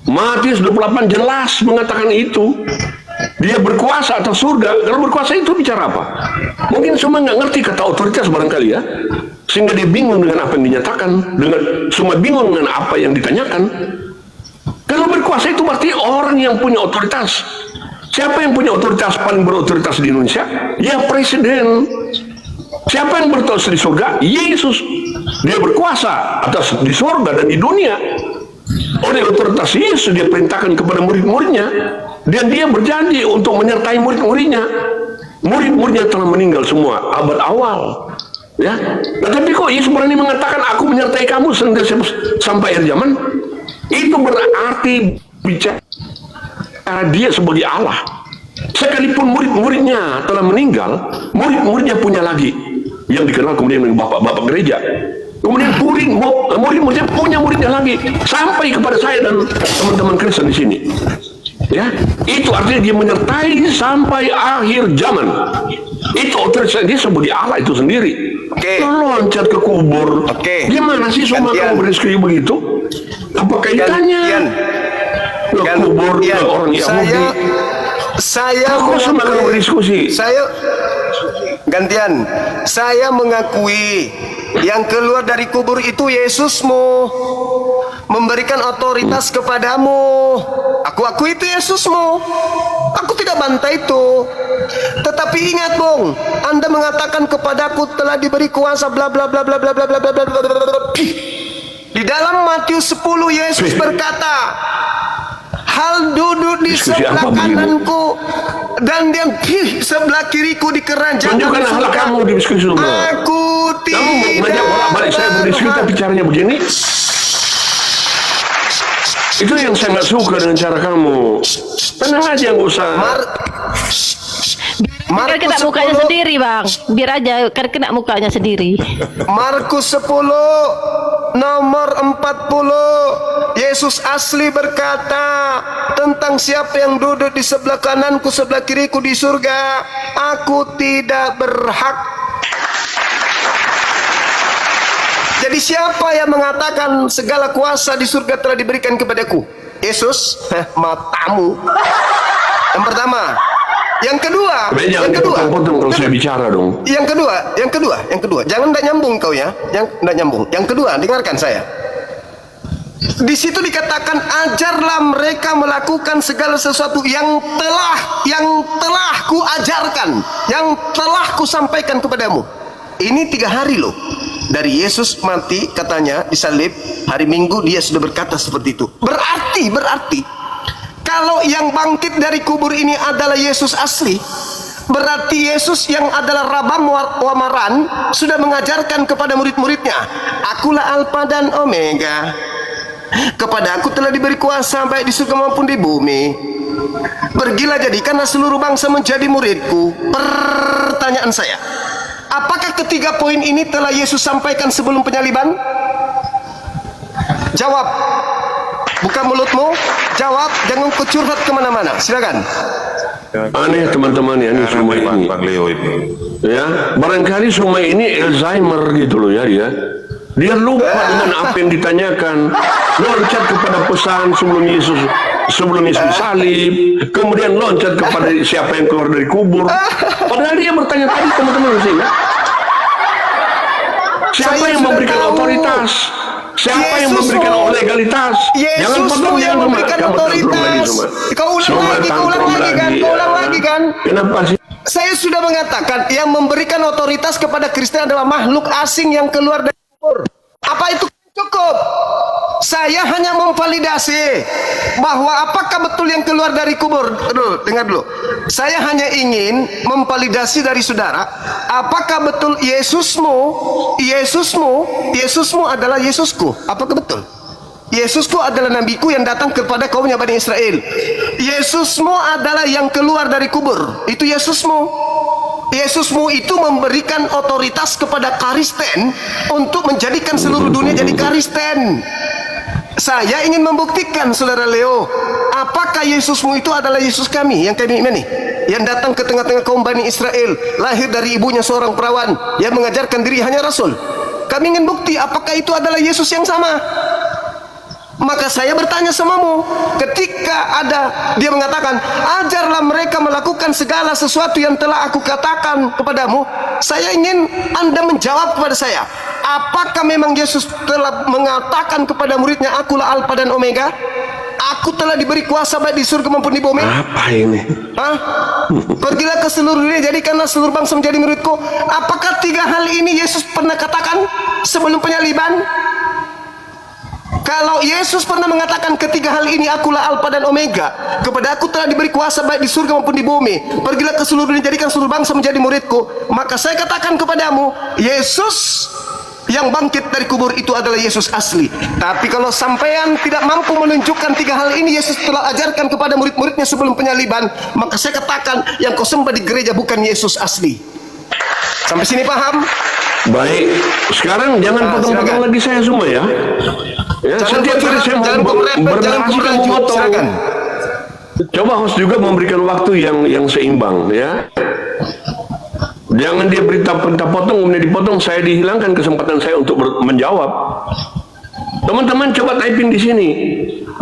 [SPEAKER 7] Matius 28 jelas mengatakan itu. Dia berkuasa atas surga. Kalau berkuasa itu bicara apa? Mungkin semua nggak ngerti kata otoritas barangkali ya. Sehingga dia bingung dengan apa yang dinyatakan, semua bingung dengan apa yang ditanyakan. Kalau berkuasa itu berarti orang yang punya otoritas. Siapa yang punya otoritas, paling berotoritas di Indonesia? Ya presiden. Siapa yang berotoritas di surga? Yesus. Dia berkuasa atas di surga dan di dunia. Oleh otoritas Yesus dia perintahkan kepada murid-muridnya, dan dia berjanji untuk menyertai murid-muridnya. Murid-muridnya telah meninggal semua abad awal. Ya, tetapi kok Yesus berani mengatakan aku menyertai kamu sampai akhir zaman? Itu berarti bicara dia sebagai Allah. Sekalipun murid-muridnya telah meninggal, murid-muridnya punya lagi yang dikenal kemudian dengan bapak-bapak gereja. Kemudian murid-muridnya punya muridnya lagi sampai kepada saya dan teman-teman Kristen di sini. Ya, itu artinya dia menyertai sampai akhir zaman. Itu otoritas dia sebagai Allah itu sendiri. Loncat ke kubur. Gimana sih semua kamu berdiskusi begitu? Apa kaitannya? Ke kubur ke orang Yahudi.
[SPEAKER 1] Saya
[SPEAKER 7] berdiskusi.
[SPEAKER 1] Saya mengakui yang keluar dari kubur itu Yesusmu, memberikan otoritas kepadamu. Aku akui itu Yesusmu. Aku tidak bantah itu. Tetapi ingat, Bung, Anda mengatakan kepadaku telah diberi kuasa bla bla bla bla bla bla bla bla bla bla bla. Di dalam Matius 10 Yesus berkata, hal duduk di sebelah kananku dan yang di sebelah kiriku di kerajaan
[SPEAKER 7] tunjukkan hal kamu di diskusi semua.
[SPEAKER 1] Aku tidak.
[SPEAKER 7] Kamu mengajak bolak-balik saya berdiskusi tapi caranya begini. Itu yang saya nggak suka dengan cara kamu. Tenang aja, nggak usah.
[SPEAKER 8] Biar kena mukanya sendiri, Bang. Biar aja kena mukanya sendiri.
[SPEAKER 1] Markus 10 nomor 40, Yesus asli berkata tentang siapa yang duduk di sebelah kananku, sebelah kiriku di surga, aku tidak berhak. Jadi siapa yang mengatakan segala kuasa di surga telah diberikan kepadaku? Yesus. Matamu. Yang pertama. Yang kedua,
[SPEAKER 7] kalau saya bicara dong.
[SPEAKER 1] Yang kedua, jangan tidak nyambung kau ya, Yang kedua, dengarkan saya. Di situ dikatakan ajarlah mereka melakukan segala sesuatu yang telah ku ajarkan, yang telah ku sampaikan kepadamu. Ini 3 hari loh. Dari Yesus mati katanya disalib, hari Minggu dia sudah berkata seperti itu. Berarti kalau yang bangkit dari kubur ini adalah Yesus asli, berarti Yesus yang adalah Rabam Wamaran sudah mengajarkan kepada murid-muridnya, akulah Alfa dan Omega. Kepada aku telah diberi kuasa baik di surga maupun di bumi. Pergilah jadikanlah seluruh bangsa menjadi muridku. Pertanyaan saya, apakah ketiga poin ini telah Yesus sampaikan sebelum penyaliban? Jawab. Buka mulutmu. Jawab. Jangan kau curhat kemana-mana. Silakan.
[SPEAKER 7] Aneh teman-teman ya, ini semua ini.
[SPEAKER 3] Bang Leo ini.
[SPEAKER 7] Ya, barangkali semua ini Alzheimer gitu loh ya dia. Dia lupa dengan apa yang ditanyakan. Loncat kepada pesan sebelum Yesus disalib, kemudian loncat kepada siapa yang keluar dari kubur. Padahal dia bertanya tadi teman-teman di sini. Siapa
[SPEAKER 1] Saya
[SPEAKER 7] yang
[SPEAKER 1] sudah
[SPEAKER 7] memberikan
[SPEAKER 1] tahu.
[SPEAKER 7] otoritas? Siapa yang
[SPEAKER 1] Yesusmu.
[SPEAKER 7] memberikan legalitas?
[SPEAKER 1] Yesusmu yang memberikan otoritas. Kau ulang lagi, kau ulang lagi kan? Kau ulang lagi kan?
[SPEAKER 7] Kenapa sih?
[SPEAKER 1] Saya sudah mengatakan yang memberikan otoritas kepada Kristen adalah makhluk asing yang keluar dari kubur. Apa itu cukup? Saya hanya memvalidasi bahwa apakah betul yang keluar dari kubur. Dengar dulu. Saya hanya ingin memvalidasi dari saudara, apakah betul Yesusmu adalah Yesusku? Apakah betul? Yesusku adalah nabiku yang datang kepada kaumnya Bani Israel. Yesusmu adalah yang keluar dari kubur. Itu Yesusmu. Yesusmu itu memberikan otoritas kepada Kristen untuk menjadikan seluruh dunia jadi Kristen. Saya ingin membuktikan, saudara Leo, apakah Yesusmu itu adalah Yesus kami yang kami imani, yang datang ke tengah-tengah kaum Bani Israel, lahir dari ibunya seorang perawan, yang mengajarkan diri hanya rasul. Kami ingin bukti apakah itu adalah Yesus yang sama. Maka saya bertanya samamu, ketika dia mengatakan, ajarlah mereka melakukan segala sesuatu yang telah aku katakan kepadamu, saya ingin Anda menjawab kepada saya, apakah memang Yesus telah mengatakan kepada muridnya, akulah Alfa dan Omega? Aku telah diberi kuasa baik di surga maupun di bumi.
[SPEAKER 7] Apa ini?
[SPEAKER 1] Hah? Pergilah ke seluruh dunia, jadikanlah seluruh bangsa menjadi muridku. Apakah 3 hal ini Yesus pernah katakan sebelum penyaliban? Kalau Yesus pernah mengatakan ketiga hal ini, akulah Alfa dan Omega, kepada aku telah diberi kuasa baik di surga maupun di bumi, pergilah ke seluruh dunia, jadikan seluruh bangsa menjadi muridku, maka saya katakan kepadamu, Yesus yang bangkit dari kubur itu adalah Yesus asli. Tapi kalau sampean tidak mampu menunjukkan 3 hal ini Yesus telah ajarkan kepada murid-muridnya sebelum penyaliban, maka saya katakan yang kau sembah di gereja bukan Yesus asli. Sampai sini paham?
[SPEAKER 7] Baik, sekarang jangan potong-potong lagi saya semua ya. Ya, setiap kali saya bernarasi kamu potong. Coba host juga memberikan waktu yang seimbang ya. Jangan dia berita potong kemudian dipotong, saya dihilangkan kesempatan saya untuk menjawab. Teman-teman coba typing di sini.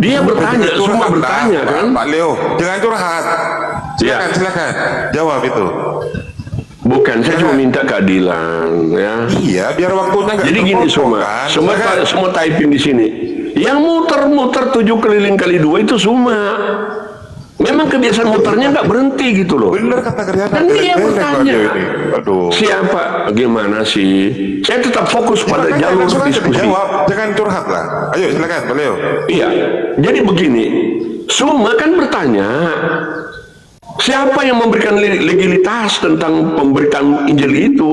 [SPEAKER 7] Dia bertanya, semua bertanya kan?
[SPEAKER 3] Pak Leo, jangan curhat. Silakan, jawab itu.
[SPEAKER 7] Bukan, saya cuma minta keadilan ya.
[SPEAKER 3] Iya, biar waktunya nggak
[SPEAKER 7] jadi gini
[SPEAKER 3] terpotong,
[SPEAKER 7] semua typing di sini. Yang muter-muter 7 keliling kali 2 itu semua. Memang kebiasaan muternya nggak berhenti gitu loh.
[SPEAKER 3] Bener kata kerjaan.
[SPEAKER 7] Dan dia bertanya,
[SPEAKER 3] aduh.
[SPEAKER 7] siapa, gimana sih? Saya tetap fokus pada jalur diskusi.
[SPEAKER 3] Jawab, jangan curhat lah. Ayo silakan, Pak Leo.
[SPEAKER 7] Iya, jadi begini, semua kan bertanya, siapa yang memberikan legalitas tentang pemberitaan Injil itu?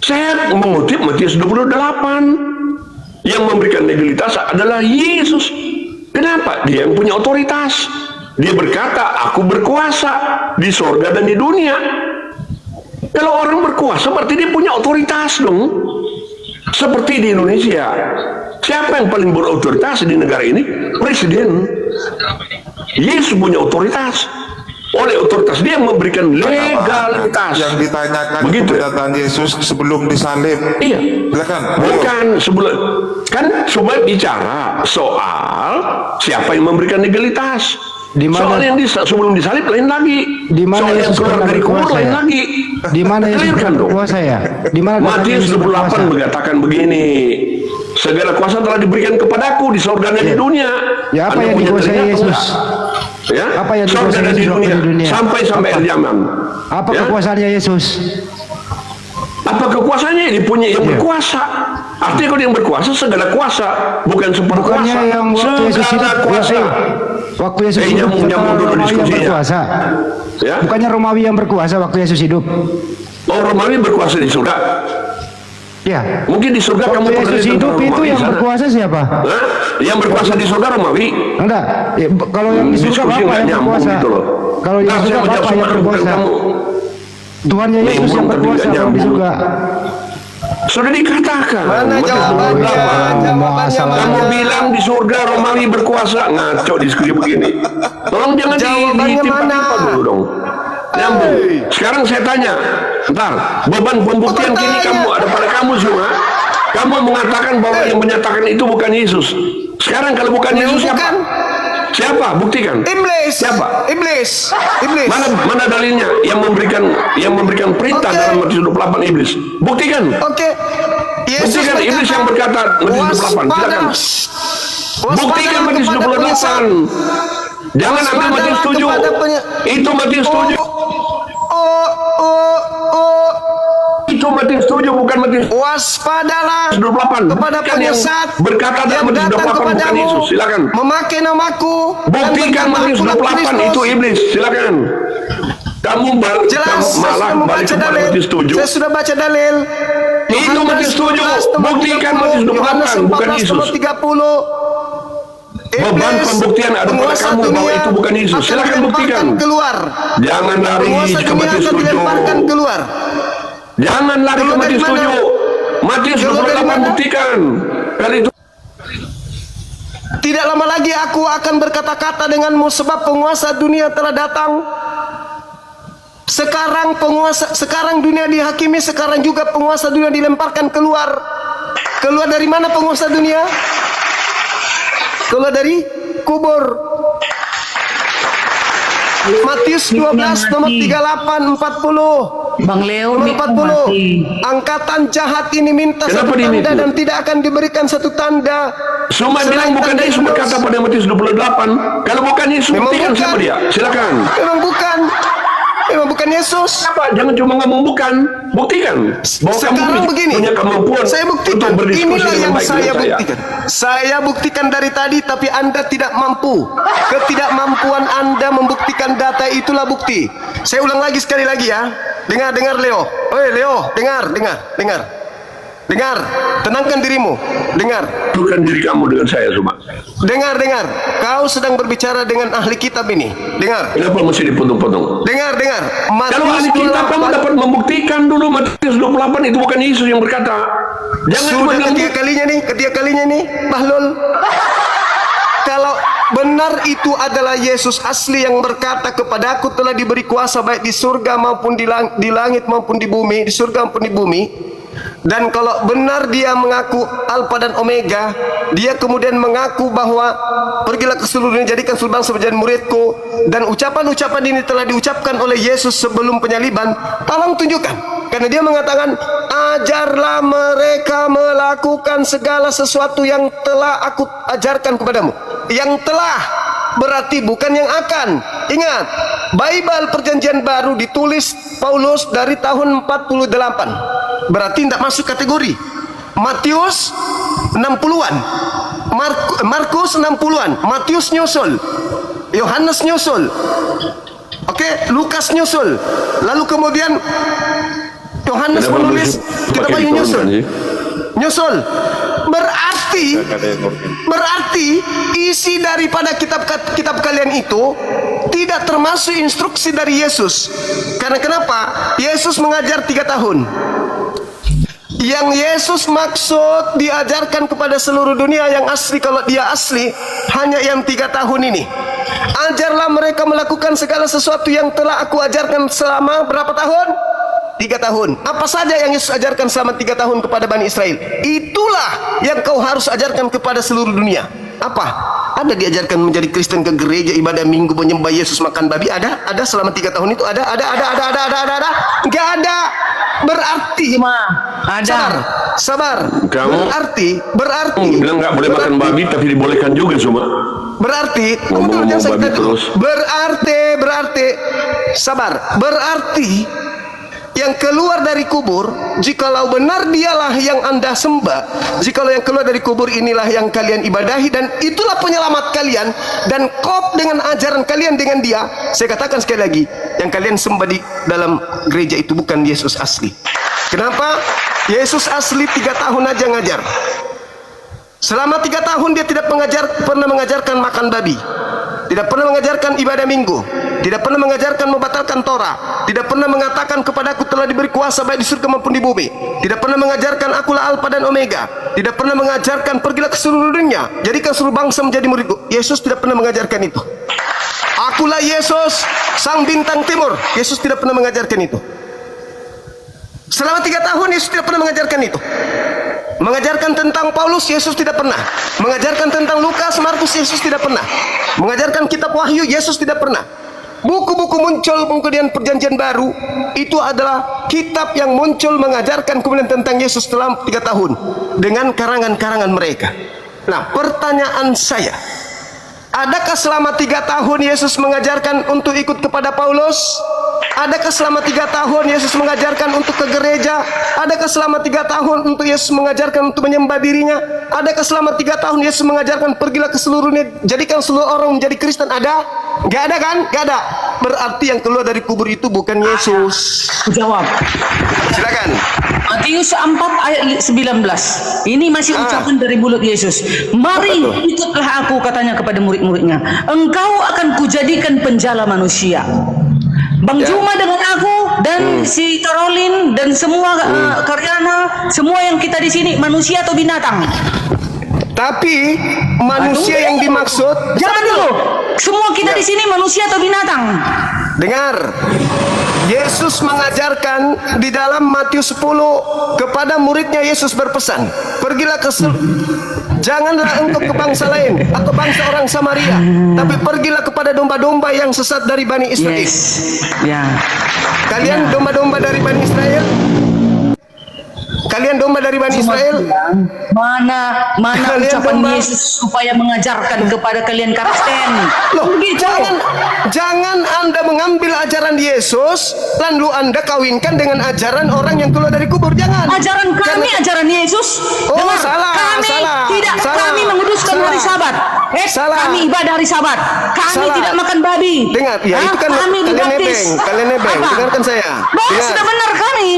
[SPEAKER 7] Saya mengutip Matius 28. Yang memberikan legalitas adalah Yesus. Kenapa? Dia yang punya otoritas. Dia berkata, aku berkuasa di sorga dan di dunia. Kalau orang berkuasa berarti dia punya otoritas dong. Seperti di Indonesia, siapa yang paling berotoritas di negara ini? Presiden. Yesus punya otoritas. Oleh otoritas dia memberikan legalitas.
[SPEAKER 3] Yang ditanyakan
[SPEAKER 7] begitu
[SPEAKER 3] keberadaan Yesus sebelum disalib.
[SPEAKER 7] Iya.
[SPEAKER 3] Silakan.
[SPEAKER 7] Bukan sebelum, kan semua bicara soal siapa yang memberikan legalitas.
[SPEAKER 5] Di mana-
[SPEAKER 7] Soal yang sebelum disalib lain lagi.
[SPEAKER 5] Di mana
[SPEAKER 7] soal yang
[SPEAKER 5] Yesus
[SPEAKER 7] keluar
[SPEAKER 5] pernah
[SPEAKER 7] dari kubur
[SPEAKER 5] berkuasa
[SPEAKER 7] lain
[SPEAKER 5] ya?
[SPEAKER 7] lagi.
[SPEAKER 5] Di mana Yesus
[SPEAKER 7] Clearkan
[SPEAKER 5] pernah
[SPEAKER 7] dong.
[SPEAKER 5] berkuasa ya? Di mana
[SPEAKER 7] Matius
[SPEAKER 5] Yesus
[SPEAKER 7] 28
[SPEAKER 5] berkuasa?
[SPEAKER 7] mengatakan begini, segala kuasa telah diberikan kepadaku di sorga dan di dunia.
[SPEAKER 5] Ya, apa
[SPEAKER 7] Anda
[SPEAKER 5] yang
[SPEAKER 7] punya
[SPEAKER 5] dikuasai
[SPEAKER 7] telinga
[SPEAKER 5] Yesus?
[SPEAKER 7] enggak? Ya,
[SPEAKER 5] Apa yang
[SPEAKER 7] sorga
[SPEAKER 5] dikuasai
[SPEAKER 7] dan di
[SPEAKER 5] Yesus waktu
[SPEAKER 7] dunia,
[SPEAKER 5] di dunia?
[SPEAKER 7] sampai akhir zaman.
[SPEAKER 5] Apa
[SPEAKER 7] Ya?
[SPEAKER 5] kekuasaannya Yesus?
[SPEAKER 7] Apa kekuasaannya? Dia punya yang berkuasa. Artinya kalau yang berkuasa segala kuasa, bukan seperkuasa.
[SPEAKER 5] Bukannya yang waktu Yesus hidup,
[SPEAKER 7] segala kuasa.
[SPEAKER 5] waktu Yesus hidup
[SPEAKER 7] nyambung dulu
[SPEAKER 5] Romawi yang
[SPEAKER 7] diskusinya.
[SPEAKER 5] berkuasa.
[SPEAKER 7] Ya?
[SPEAKER 5] Bukannya Romawi yang berkuasa waktu Yesus hidup?
[SPEAKER 7] Oh, Romawi berkuasa di surga.
[SPEAKER 5] Ya.
[SPEAKER 7] Mungkin di surga kamu
[SPEAKER 5] Waktu
[SPEAKER 7] pernah
[SPEAKER 5] Yesus
[SPEAKER 7] lihat
[SPEAKER 5] hidup
[SPEAKER 7] tentang
[SPEAKER 5] itu
[SPEAKER 7] Romawi
[SPEAKER 5] yang
[SPEAKER 7] sana.
[SPEAKER 5] berkuasa siapa?
[SPEAKER 7] Hah? Yang berkuasa di surga Romawi.
[SPEAKER 5] Enggak. Ya, kalau yang di surga
[SPEAKER 7] Diskusi
[SPEAKER 5] Bapak
[SPEAKER 7] nggak
[SPEAKER 5] yang
[SPEAKER 7] nyambung
[SPEAKER 5] berkuasa.
[SPEAKER 7] gitu loh.
[SPEAKER 5] Kalau yang di
[SPEAKER 7] Saya
[SPEAKER 5] surga
[SPEAKER 7] menjawab
[SPEAKER 5] Bapak yang
[SPEAKER 7] semua, bukan
[SPEAKER 5] berkuasa.
[SPEAKER 7] kamu.
[SPEAKER 5] Tuhannya Yesus yang
[SPEAKER 7] Memang, tapi
[SPEAKER 5] berkuasa
[SPEAKER 7] nggak
[SPEAKER 5] kalau di
[SPEAKER 7] nyambung.
[SPEAKER 5] surga.
[SPEAKER 7] Sudah dikatakan.
[SPEAKER 1] Mana
[SPEAKER 7] Matius
[SPEAKER 1] jawabannya?
[SPEAKER 7] 28.
[SPEAKER 1] Jawabannya
[SPEAKER 7] Kamu
[SPEAKER 1] mana?
[SPEAKER 7] bilang di surga Romawi berkuasa. Ngaco diskusi begini. Tolong jangan
[SPEAKER 1] Jawabannya
[SPEAKER 7] ditimpa-timpa
[SPEAKER 1] mana?
[SPEAKER 7] dulu dong. Nyambung. Sekarang saya tanya, ntar beban pembuktian kini kamu ada pada kamu semua. Kamu mengatakan bahwa yang menyatakan itu bukan Yesus. Sekarang kalau bukan Yesus siapa?
[SPEAKER 1] Bukan.
[SPEAKER 7] Siapa? Buktikan.
[SPEAKER 1] Iblis.
[SPEAKER 7] Siapa?
[SPEAKER 1] Iblis. Iblis.
[SPEAKER 7] Mana dalilnya yang memberikan perintah
[SPEAKER 1] Oke.
[SPEAKER 7] dalam Matius 28 iblis? Buktikan.
[SPEAKER 1] Oke. Yesus
[SPEAKER 7] Buktikan iblis yang berkata Matius 28. Silakan. Buktikan Matius 28. Jangan ambil Matius 7. Itu Matius 7. Itu Matius 7 bukan Matius
[SPEAKER 1] Waspadalah
[SPEAKER 7] 28.
[SPEAKER 1] kepada
[SPEAKER 7] Kan yang
[SPEAKER 1] penyesat
[SPEAKER 7] berkata dalam
[SPEAKER 1] yang
[SPEAKER 7] Matius
[SPEAKER 1] datang
[SPEAKER 7] 28 bukan
[SPEAKER 1] kepadamu,
[SPEAKER 7] Yesus. Silakan.
[SPEAKER 1] memakai namaku dan
[SPEAKER 7] Buktikan
[SPEAKER 1] berkata,
[SPEAKER 7] Matius
[SPEAKER 1] "Akulah
[SPEAKER 7] 28
[SPEAKER 1] Kristus."
[SPEAKER 7] itu iblis. Silakan. Kamu
[SPEAKER 1] Jelas, saya
[SPEAKER 7] malah
[SPEAKER 1] sudah
[SPEAKER 7] balik
[SPEAKER 1] membaca
[SPEAKER 7] kepada
[SPEAKER 1] dalil.
[SPEAKER 7] Matius 7.
[SPEAKER 1] Saya sudah baca dalil.
[SPEAKER 7] Itu Matius 7. Buktikan Matius 28 bukan Yesus.
[SPEAKER 1] 30.
[SPEAKER 7] Beban pembuktian ada pada kamu bahwa itu bukan Yesus. Silakan buktikan.
[SPEAKER 1] Keluar.
[SPEAKER 7] Jangan lari
[SPEAKER 1] Penguasa
[SPEAKER 7] ke
[SPEAKER 1] dunia
[SPEAKER 7] Matius
[SPEAKER 1] akan
[SPEAKER 7] 7.
[SPEAKER 1] dilemparkan keluar.
[SPEAKER 7] Jangan lari ke
[SPEAKER 1] Keluar dari
[SPEAKER 7] Matius
[SPEAKER 1] mana?
[SPEAKER 7] 7. Matius
[SPEAKER 1] Keluar dari
[SPEAKER 7] 28
[SPEAKER 1] mana?
[SPEAKER 7] buktikan. Kali itu
[SPEAKER 1] Tidak lama lagi aku akan berkata-kata denganmu sebab penguasa dunia telah datang. Sekarang dunia dihakimi, sekarang juga penguasa dunia dilemparkan keluar. Keluar dari mana penguasa dunia? Keluar dari kubur. Matius 12 nomor 38 40.
[SPEAKER 6] Bang Leo
[SPEAKER 1] Nomor
[SPEAKER 6] Miko
[SPEAKER 1] 40.
[SPEAKER 6] mati.
[SPEAKER 1] Angkatan jahat ini minta
[SPEAKER 7] Kenapa
[SPEAKER 1] satu
[SPEAKER 7] dia
[SPEAKER 1] tanda
[SPEAKER 7] itu?
[SPEAKER 1] dan tidak akan diberikan satu tanda.
[SPEAKER 7] Semua bilang bukan
[SPEAKER 1] tanda
[SPEAKER 7] Yesus
[SPEAKER 1] Yunus.
[SPEAKER 7] berkata pada Matius 28. Kalau bukan Yesus,
[SPEAKER 1] Memang
[SPEAKER 7] buktikan
[SPEAKER 1] bukan.
[SPEAKER 7] siapa dia. Silakan.
[SPEAKER 1] Memang bukan Yesus.
[SPEAKER 7] Apa? Jangan cuma ngomong bukan. Buktikan. Bahwa
[SPEAKER 1] Sekarang
[SPEAKER 7] kamu
[SPEAKER 1] begini,
[SPEAKER 7] punya kemampuan
[SPEAKER 1] saya buktikan.
[SPEAKER 7] untuk berdiskusi
[SPEAKER 1] Inilah
[SPEAKER 7] dengan
[SPEAKER 1] yang
[SPEAKER 7] baik
[SPEAKER 1] saya
[SPEAKER 7] dengan
[SPEAKER 1] buktikan. Saya buktikan dari tadi, tapi Anda tidak mampu. Ketidakmampuan Anda membuktikan data itulah bukti. Saya ulang lagi sekali lagi ya. Dengar Leo. Oi Leo, dengar. Dengar, tenangkan dirimu. Dengar.
[SPEAKER 7] Bukan diri kamu dengan saya semua.
[SPEAKER 1] Dengar. Kau sedang berbicara dengan ahli kitab ini. Dengar.
[SPEAKER 7] Kenapa mesti dipotong-potong?
[SPEAKER 1] Dengar.
[SPEAKER 7] Kalau ahli kitab kamu dapat membuktikan dulu Matius 28 itu bukan Yesus yang berkata. Jangan cuma
[SPEAKER 1] Sudah
[SPEAKER 7] bilang
[SPEAKER 1] ketiga kalinya nih, Bahlul. Kalau benar itu adalah Yesus asli yang berkata kepadaku telah diberi kuasa baik di surga maupun di langit maupun di bumi, di surga maupun di bumi. Dan kalau benar dia mengaku Alfa dan Omega, dia kemudian mengaku bahwa pergilah ke seluruh dunia jadikan seluruh bangsa menjadi muridku, dan ucapan-ucapan ini telah diucapkan oleh Yesus sebelum penyaliban. Tolong tunjukkan, karena dia mengatakan ajarlah mereka melakukan segala sesuatu yang telah aku ajarkan kepadamu. Yang telah berarti bukan yang akan. Ingat, Bible Perjanjian Baru ditulis Paulus dari tahun 48. Berarti tidak masuk kategori. Matius 60-an, Markus 60-an, Matius nyusul, Yohanes nyusul, Lukas nyusul, lalu kemudian Yohanes
[SPEAKER 7] Kenapa
[SPEAKER 1] menulis
[SPEAKER 7] mesti
[SPEAKER 1] kitab
[SPEAKER 7] pakai
[SPEAKER 1] Wahyu
[SPEAKER 7] diturunkan, sih?
[SPEAKER 1] nyusul. Berarti isi daripada kitab kalian itu tidak termasuk instruksi dari Yesus. Karena kenapa? Yesus mengajar 3 tahun. Yang Yesus maksud diajarkan kepada seluruh dunia yang asli, kalau dia asli, hanya yang 3 tahun ini. Ajarlah mereka melakukan segala sesuatu yang telah aku ajarkan selama berapa tahun? 3 tahun. Apa saja yang Yesus ajarkan selama 3 tahun kepada Bani Israel? Itulah yang kau harus ajarkan kepada seluruh dunia. Apa? Ada diajarkan menjadi Kristen, ke gereja, ibadah minggu, menyembah Yesus, makan babi? Ada selama 3 tahun itu? Ada? Enggak ada. Berarti
[SPEAKER 6] Ada.
[SPEAKER 1] Sabar.
[SPEAKER 7] Kamu
[SPEAKER 1] Berarti
[SPEAKER 7] bilang nggak boleh makan babi, tapi dibolehkan juga semua.
[SPEAKER 1] Berarti
[SPEAKER 7] Ngomong-ngomong babi terus.
[SPEAKER 1] Berarti sabar. Berarti yang keluar dari kubur, jikalau benar dialah yang Anda sembah, jikalau yang keluar dari kubur inilah yang kalian ibadahi, dan itulah penyelamat kalian, dan kop dengan ajaran kalian dengan dia, saya katakan sekali lagi, yang kalian sembah di dalam gereja itu bukan Yesus asli. Kenapa? Yesus asli 3 tahun aja ngajar. Selama 3 tahun dia tidak pernah mengajarkan makan babi, tidak pernah mengajarkan ibadah minggu, tidak pernah mengajarkan membatalkan Torah, tidak pernah mengatakan kepadaku telah diberi kuasa baik di surga maupun di bumi, tidak pernah mengajarkan akulah Alfa dan Omega, tidak pernah mengajarkan pergilah ke seluruh dunia, jadikan seluruh bangsa menjadi muridku. Yesus tidak pernah mengajarkan itu. Akulah Yesus, sang bintang timur. Yesus tidak pernah mengajarkan itu. Selama 3 tahun Yesus tidak pernah mengajarkan itu. Mengajarkan tentang Paulus, Yesus tidak pernah. Mengajarkan tentang Lukas, Markus, Yesus tidak pernah. Mengajarkan kitab Wahyu, Yesus tidak pernah. Buku-buku muncul kemudian perjanjian baru, itu adalah kitab yang muncul mengajarkan kemudian tentang Yesus selama 3 tahun dengan karangan-karangan mereka. Nah, pertanyaan saya, adakah selama 3 tahun Yesus mengajarkan untuk ikut kepada Paulus? Adakah selama 3 tahun Yesus mengajarkan untuk ke gereja? Adakah selama 3 tahun untuk Yesus mengajarkan untuk menyembah dirinya? Adakah selama 3 tahun Yesus mengajarkan pergilah ke seluruhnya, jadikan seluruh orang menjadi Kristen? Ada? Gak ada kan? Gak ada. Berarti yang keluar dari kubur itu bukan Yesus.
[SPEAKER 6] Jawab.
[SPEAKER 1] Silakan.
[SPEAKER 6] Matius 4 ayat 19. Ini masih ucapan dari mulut Yesus. Mari ikutlah aku, katanya kepada murid-muridnya. Engkau akan kujadikan penjala manusia. Bang Juma dengan aku dan si Tarolin dan semua Karyana, semua yang kita di sini manusia atau binatang?
[SPEAKER 1] Tapi manusia yang dimaksud,
[SPEAKER 6] Jangan dulu. Semua kita di sini manusia atau binatang?
[SPEAKER 1] dengar. Yesus mengajarkan di dalam Matius 10 kepada muridnya. Yesus berpesan, pergilah ke janganlah engkau ke bangsa lain atau bangsa orang Samaria, tapi pergilah kepada domba-domba yang sesat dari Bani Israel.
[SPEAKER 6] Yes. Ya.
[SPEAKER 1] Kalian domba-domba dari Bani Israel? Kalian domba dari Bani Israel?
[SPEAKER 6] Mana
[SPEAKER 1] Kalian
[SPEAKER 6] ucapan
[SPEAKER 1] domba.
[SPEAKER 6] Yesus supaya mengajarkan kepada kalian Kristen?
[SPEAKER 1] Loh,
[SPEAKER 6] Begitu.
[SPEAKER 1] jangan Anda mengambil ajaran Yesus lalu Anda kawinkan dengan ajaran orang yang keluar dari kubur. Jangan.
[SPEAKER 6] Ajaran kami, ajaran Yesus.
[SPEAKER 1] Oh,
[SPEAKER 6] Dengar,
[SPEAKER 1] salah,
[SPEAKER 6] kami
[SPEAKER 1] salah,
[SPEAKER 6] tidak,
[SPEAKER 1] salah,
[SPEAKER 6] kami menguduskan
[SPEAKER 1] salah.
[SPEAKER 6] hari Sabat.
[SPEAKER 1] Salah.
[SPEAKER 6] Kami ibadah hari Sabat. Kami
[SPEAKER 1] Salah.
[SPEAKER 6] tidak makan babi.
[SPEAKER 1] Dengar, ya itu kan
[SPEAKER 6] kami
[SPEAKER 1] kalian
[SPEAKER 6] dibaptis.
[SPEAKER 1] nebeng.
[SPEAKER 6] Apa?
[SPEAKER 1] Dengarkan saya.
[SPEAKER 6] Bahas sudah benar kami.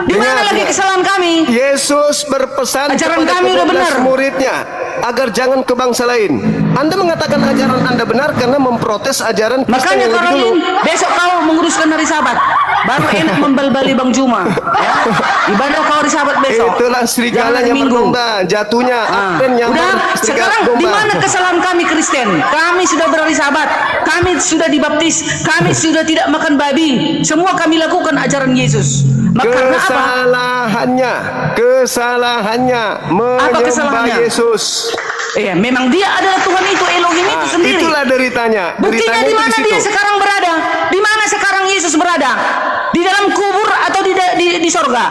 [SPEAKER 6] Di mana
[SPEAKER 1] Dengar,
[SPEAKER 6] lagi
[SPEAKER 1] dengar.
[SPEAKER 6] kesalahan kami?
[SPEAKER 1] Yesus berpesan
[SPEAKER 6] Ajaran
[SPEAKER 1] kepada
[SPEAKER 6] kami udah
[SPEAKER 1] 12
[SPEAKER 6] benar.
[SPEAKER 1] muridnya agar jangan ke bangsa lain. Anda mengatakan ajaran Anda benar karena memprotes ajaran Kristen
[SPEAKER 6] Makanya
[SPEAKER 1] yang lebih dulu.
[SPEAKER 6] Karolin, besok kau menguruskan hari Sabat. Baru enak membal-bali Bang Juma. Ya? Ibadah kau hari Sabat besok.
[SPEAKER 1] Itulah
[SPEAKER 6] Jangan
[SPEAKER 1] serigalanya
[SPEAKER 6] hari Minggu.
[SPEAKER 1] berdomba, jatuhnya Advent yang
[SPEAKER 6] Udah,
[SPEAKER 1] serigala
[SPEAKER 6] sekarang
[SPEAKER 1] domba.
[SPEAKER 6] di mana kesalahan kami Kristen? Kami sudah berhari Sabat, kami sudah dibaptis, kami sudah tidak makan babi. Semua kami lakukan ajaran Yesus. Maka karena apa?
[SPEAKER 1] Kesalahannya menyembah
[SPEAKER 6] kesalahannya?
[SPEAKER 1] Yesus.
[SPEAKER 6] Iya, memang dia adalah Tuhan itu, Elohim itu sendiri.
[SPEAKER 1] Itulah deritanya.
[SPEAKER 6] Buktinya di
[SPEAKER 1] Deritanya
[SPEAKER 6] mana
[SPEAKER 1] itu
[SPEAKER 6] dia
[SPEAKER 1] situ.
[SPEAKER 6] sekarang berada? Di mana sekarang Yesus berada? Di dalam kubur atau di sorga?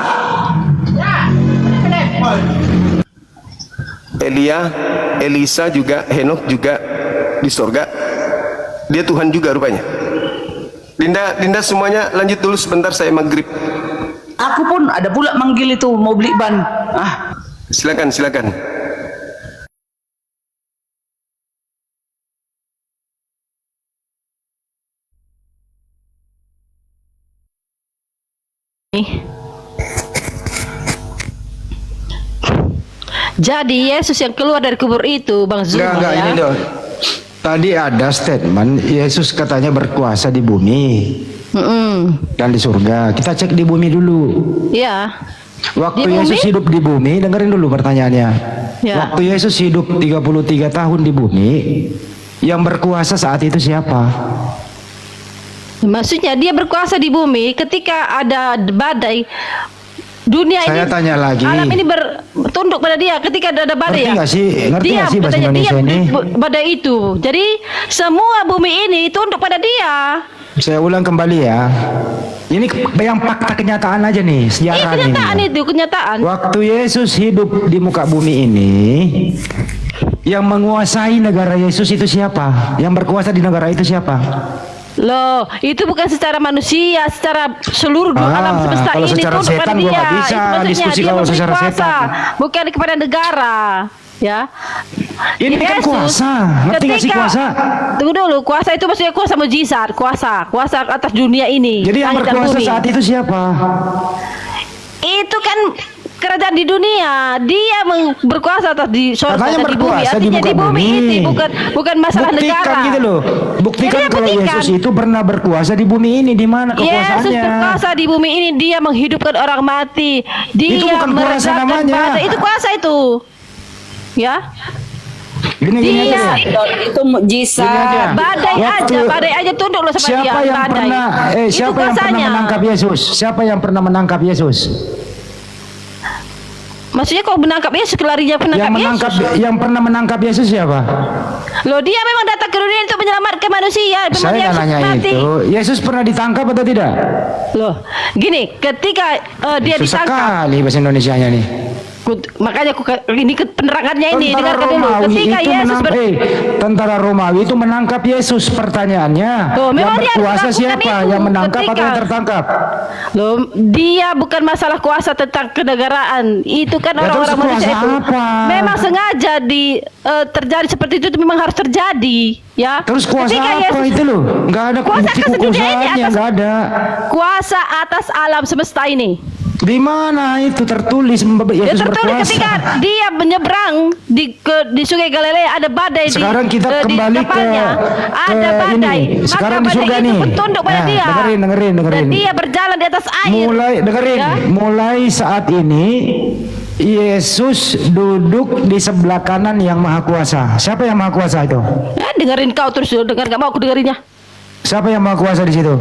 [SPEAKER 1] Elisa juga, Henok juga di sorga. Dia Tuhan juga rupanya. Dinda semuanya lanjut dulu sebentar, saya maghrib.
[SPEAKER 6] Aku pun ada pula manggil itu mau beli ban.
[SPEAKER 1] Silakan.
[SPEAKER 8] Jadi Yesus yang keluar dari kubur itu, Bang Zuma,
[SPEAKER 5] Enggak,
[SPEAKER 8] ya.
[SPEAKER 5] ini loh. Tadi ada statement Yesus katanya berkuasa di bumi dan di surga. Kita cek di bumi dulu.
[SPEAKER 8] Iya.
[SPEAKER 5] Waktu
[SPEAKER 8] Di
[SPEAKER 5] Yesus
[SPEAKER 8] bumi?
[SPEAKER 5] hidup di bumi, dengerin dulu pertanyaannya.
[SPEAKER 8] Ya.
[SPEAKER 5] Waktu Yesus hidup 33 tahun di bumi, yang berkuasa saat itu siapa?
[SPEAKER 8] Maksudnya dia berkuasa di bumi ketika ada badai. Dunia
[SPEAKER 5] Saya
[SPEAKER 8] ini,
[SPEAKER 5] tanya lagi.
[SPEAKER 8] alam ini bertunduk pada dia ketika ada badai.
[SPEAKER 5] Ngerti nggak sih? Ngerti
[SPEAKER 8] Dia
[SPEAKER 5] nggak sih bahasa
[SPEAKER 8] katanya,
[SPEAKER 5] Indonesia
[SPEAKER 8] dia
[SPEAKER 5] ini?
[SPEAKER 8] badai itu. Jadi semua bumi ini tunduk pada dia.
[SPEAKER 5] Saya ulang kembali ya. Ini yang fakta kenyataan aja nih, sejarah
[SPEAKER 8] Kenyataan
[SPEAKER 5] nih.
[SPEAKER 8] itu, kenyataan.
[SPEAKER 5] Waktu Yesus hidup di muka bumi ini, yang menguasai negara Yesus itu siapa? Yang berkuasa di negara itu siapa?
[SPEAKER 8] Loh, itu bukan secara manusia, secara seluruh alam semesta
[SPEAKER 5] kalau
[SPEAKER 8] ini
[SPEAKER 5] secara
[SPEAKER 8] tunduk pada
[SPEAKER 5] setan gua
[SPEAKER 8] dia.
[SPEAKER 5] nggak bisa
[SPEAKER 8] Itu maksudnya
[SPEAKER 5] diskusi
[SPEAKER 8] dia
[SPEAKER 5] kalau
[SPEAKER 8] memberi
[SPEAKER 5] secara
[SPEAKER 8] kuasa,
[SPEAKER 5] setan.
[SPEAKER 8] bukan kepada negara, ya.
[SPEAKER 5] Ini kan
[SPEAKER 8] Yesus,
[SPEAKER 5] kuasa, ngerti nggak sih
[SPEAKER 8] ketika-
[SPEAKER 5] kuasa?
[SPEAKER 8] Tunggu dulu, kuasa itu maksudnya kuasa mujizat, kuasa atas dunia ini.
[SPEAKER 5] Jadi yang
[SPEAKER 8] langit dan
[SPEAKER 5] berkuasa
[SPEAKER 8] bumi.
[SPEAKER 5] saat itu siapa?
[SPEAKER 8] Itu kan kerajaan di dunia, dia berkuasa atas di sorga
[SPEAKER 5] Katanya
[SPEAKER 8] dan di bumi.
[SPEAKER 5] berkuasa di
[SPEAKER 8] Artinya
[SPEAKER 5] muka
[SPEAKER 8] di bumi
[SPEAKER 5] bumi.
[SPEAKER 8] ini bukan masalah
[SPEAKER 5] Buktikan
[SPEAKER 8] negara.
[SPEAKER 5] gitu loh. Buktikan
[SPEAKER 8] Iya,
[SPEAKER 5] kalau
[SPEAKER 8] buktikan.
[SPEAKER 5] Yesus itu pernah berkuasa di bumi ini. Di mana
[SPEAKER 8] Yesus
[SPEAKER 5] kekuasaannya?
[SPEAKER 8] berkuasa di bumi ini, dia menghidupkan orang mati. Dia
[SPEAKER 5] Itu bukan kuasa
[SPEAKER 8] meredakan
[SPEAKER 5] namanya.
[SPEAKER 8] badai. Itu kuasa itu. Ya.
[SPEAKER 5] Gini
[SPEAKER 8] Dia
[SPEAKER 5] aja.
[SPEAKER 4] Itu mukjizat.
[SPEAKER 5] Gini aja.
[SPEAKER 8] badai aja tunduk loh sama dia.
[SPEAKER 5] Siapa yang
[SPEAKER 8] badai.
[SPEAKER 5] pernah
[SPEAKER 8] Itu
[SPEAKER 5] siapa yang pernah
[SPEAKER 8] kuasanya.
[SPEAKER 5] menangkap Yesus? Siapa yang pernah menangkap Yesus?
[SPEAKER 8] Maksudnya kau menangkap Yesus, kelarinya penangkap Yesus.
[SPEAKER 5] Yang pernah menangkap Yesus siapa?
[SPEAKER 8] Loh, dia memang datang ke dunia untuk menyelamatkan manusia. Memang
[SPEAKER 5] Saya
[SPEAKER 8] dia
[SPEAKER 5] nggak
[SPEAKER 8] harus
[SPEAKER 5] nanya
[SPEAKER 8] mati.
[SPEAKER 5] itu. Yesus pernah ditangkap atau tidak?
[SPEAKER 8] Loh, gini, ketika dia
[SPEAKER 5] Susah
[SPEAKER 8] ditangkap,
[SPEAKER 5] sekali bahasa Indonesianya nih.
[SPEAKER 8] makanya ini penerangannya ini,
[SPEAKER 5] Tentara
[SPEAKER 8] dengarkan dulu.
[SPEAKER 5] Romawi
[SPEAKER 8] Ketika
[SPEAKER 5] itu
[SPEAKER 8] Yesus
[SPEAKER 5] tentara Romawi itu menangkap Yesus. Pertanyaannya,
[SPEAKER 8] Loh,
[SPEAKER 5] yang
[SPEAKER 8] memang dia harus
[SPEAKER 5] berkuasa
[SPEAKER 8] melakukan
[SPEAKER 5] siapa?
[SPEAKER 8] itu
[SPEAKER 5] Yang menangkap atau
[SPEAKER 8] ketika-
[SPEAKER 5] yang tertangkap?
[SPEAKER 8] Loh, dia bukan masalah kuasa tentang kenegaraan. Itu kan
[SPEAKER 5] Ya,
[SPEAKER 8] orang-orang
[SPEAKER 5] terus
[SPEAKER 8] manusia
[SPEAKER 5] kuasa
[SPEAKER 8] itu.
[SPEAKER 5] apa?
[SPEAKER 8] Memang sengaja terjadi seperti itu memang harus terjadi, ya.
[SPEAKER 5] Terus kuasa
[SPEAKER 8] Ketika
[SPEAKER 5] apa
[SPEAKER 8] Yesus-
[SPEAKER 5] itu loh? Nggak ada
[SPEAKER 8] Kuasa
[SPEAKER 5] bukti
[SPEAKER 8] kan sedunia ini
[SPEAKER 5] kekuasaannya,
[SPEAKER 8] atas-
[SPEAKER 5] nggak ada.
[SPEAKER 8] Kuasa atas alam semesta ini.
[SPEAKER 5] Di mana itu tertulis
[SPEAKER 8] Dia
[SPEAKER 5] Yesus
[SPEAKER 8] tertulis
[SPEAKER 5] berkuasa?
[SPEAKER 8] ketika dia menyeberang di Sungai Galilea, ada badai
[SPEAKER 5] Sekarang
[SPEAKER 8] di
[SPEAKER 5] kita
[SPEAKER 8] di
[SPEAKER 5] kembali
[SPEAKER 8] kapalnya. Ada badai.
[SPEAKER 5] ini. Sekarang
[SPEAKER 8] Maka
[SPEAKER 5] di surga
[SPEAKER 8] badai
[SPEAKER 5] nih.
[SPEAKER 8] itu bertunduk pada
[SPEAKER 5] Nah,
[SPEAKER 8] dia.
[SPEAKER 5] dengerin.
[SPEAKER 8] Dan dia berjalan di atas air. Ya.
[SPEAKER 5] Mulai saat ini Yesus duduk di sebelah kanan yang maha kuasa. Siapa yang maha kuasa itu?
[SPEAKER 8] Dengerin kau terus, dengar gak mau aku dengerinnya.
[SPEAKER 5] Siapa yang maha kuasa di situ?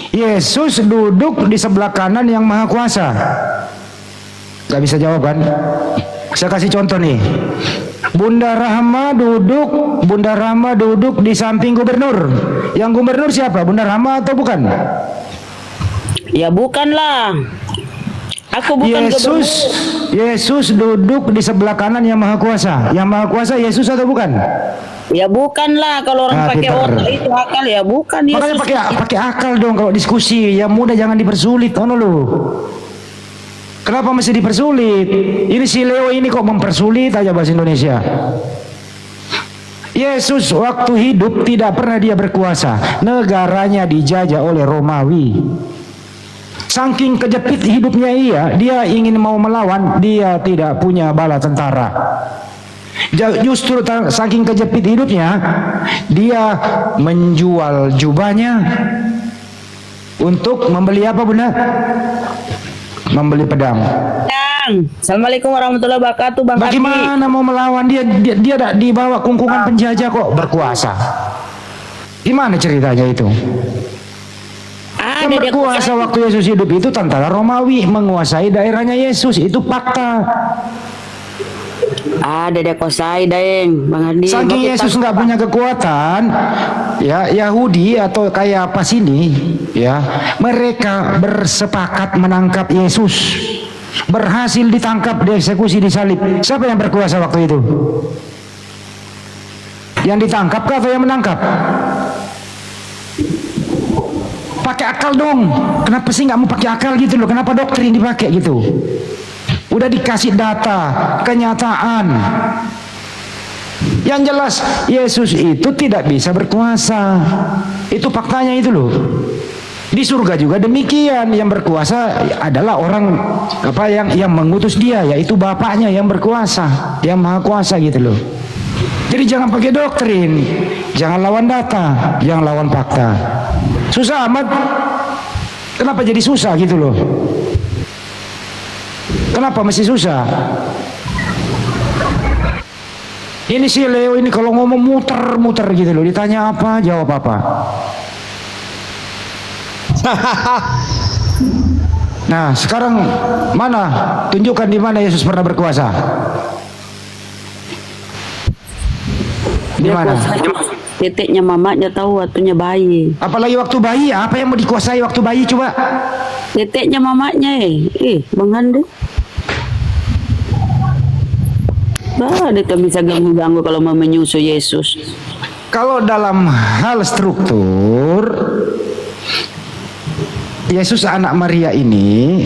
[SPEAKER 5] Yesus duduk di sebelah kanan yang maha kuasa. Gak bisa jawab kan? Saya kasih contoh nih. Bunda Rahma duduk di samping gubernur. Yang gubernur siapa? Bunda Rahma atau bukan?
[SPEAKER 4] Ya bukanlah. Aku bukan gubernur.
[SPEAKER 5] Yesus duduk di sebelah kanan yang maha kuasa. Yang maha kuasa Yesus atau bukan?
[SPEAKER 4] Ya bukanlah, kalau orang pakai
[SPEAKER 5] pintar.
[SPEAKER 4] otak itu akal ya bukan
[SPEAKER 5] Makanya
[SPEAKER 4] Yesus.
[SPEAKER 5] pakai akal dong kalau diskusi. Yang mudah jangan dipersulit, ono lu. Kenapa mesti dipersulit? Ini si Leo ini kok mempersulit aja bahasa Indonesia. Yesus waktu hidup tidak pernah dia berkuasa. Negaranya dijajah oleh Romawi. Saking kejepit hidupnya dia ingin mau melawan, dia tidak punya bala tentara. Justru saking kejepit hidupnya, dia menjual jubahnya untuk membeli apa, Bunda? Membeli pedang.
[SPEAKER 4] Assalamualaikum warahmatullahi wabarakatuh, Bang Kardi.
[SPEAKER 5] Bagaimana mau melawan dia di bawah kungkungan penjajah kok berkuasa? Gimana ceritanya itu? Yang berkuasa waktu Yesus hidup itu tentara Romawi menguasai daerahnya Yesus, itu fakta.
[SPEAKER 4] Ada dia kuasai daeng, Bang Kardi.
[SPEAKER 5] Saking Yesus nggak punya kekuatan, ya Yahudi atau kayak apa sini, ya mereka bersepakat menangkap Yesus, berhasil ditangkap, dieksekusi, disalib. Siapa yang berkuasa waktu itu? Yang ditangkap kah atau yang menangkap? Pakai akal dong. Kenapa sih nggak mau pakai akal gitu loh? Kenapa doktrin dipakai gitu? Udah dikasih data, kenyataan. Yang jelas Yesus itu tidak bisa berkuasa. Itu faktanya itu loh. Di surga juga demikian, yang berkuasa adalah orang apa yang mengutus dia, yaitu Bapaknya yang berkuasa, yang maha kuasa gitu loh. Jadi jangan pakai doktrin, jangan lawan data, jangan lawan fakta. Susah amat. Kenapa jadi susah gitu loh? Kenapa mesti susah? Ini si Leo ini kalau ngomong muter-muter gitu loh, ditanya apa jawab apa. Nah sekarang mana? Tunjukkan di mana Yesus pernah berkuasa. Di mana?
[SPEAKER 4] Titiknya mamanya tahu waktunya bayi.
[SPEAKER 5] Apalagi waktu bayi, apa yang mau dikuasai waktu bayi coba?
[SPEAKER 4] Titiknya mamanya Bang Handi. Bah, dia tak bisa ganggu-ganggu kalau mau menyusu Yesus.
[SPEAKER 5] Kalau dalam hal struktur, Yesus anak Maria ini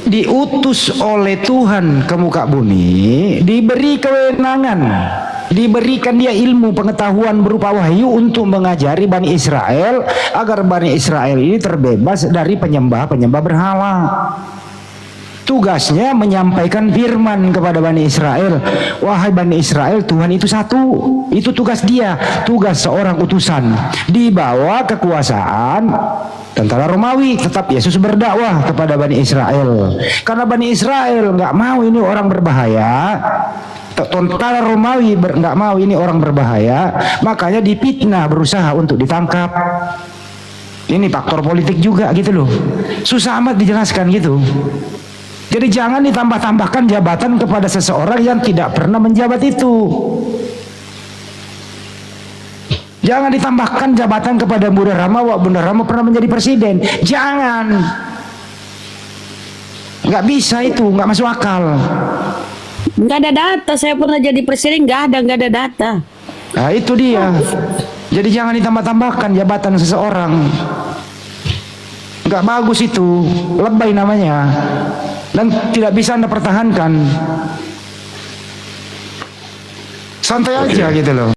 [SPEAKER 5] diutus oleh Tuhan ke muka bumi, diberi kewenangan, diberikan dia ilmu pengetahuan berupa wahyu untuk mengajari Bani Israel agar Bani Israel ini terbebas dari penyembah berhala. Tugasnya menyampaikan firman kepada Bani Israel. Wahai Bani Israel, Tuhan itu satu. Itu tugas dia, tugas seorang utusan. Di bawah kekuasaan tentara Romawi, tetap Yesus berdakwah kepada Bani Israel. Karena Bani Israel nggak mau ini orang berbahaya, tentara Romawi nggak mau ini orang berbahaya, makanya dipitnah, berusaha untuk ditangkap. Ini faktor politik juga gitu loh. Susah amat dijelaskan gitu. Jadi jangan ditambah-tambahkan jabatan kepada seseorang yang tidak pernah menjabat itu. Jangan ditambahkan jabatan kepada Bunda Rama, wah Bunda Rama pernah menjadi presiden. Jangan. Nggak bisa itu, nggak masuk akal.
[SPEAKER 4] Nggak ada data, saya pernah jadi presiden, nggak ada data.
[SPEAKER 5] Nah itu dia. Jadi jangan ditambah-tambahkan jabatan seseorang. Nggak bagus itu, lebay namanya. Dan tidak bisa Anda pertahankan. Santai aja gitu loh.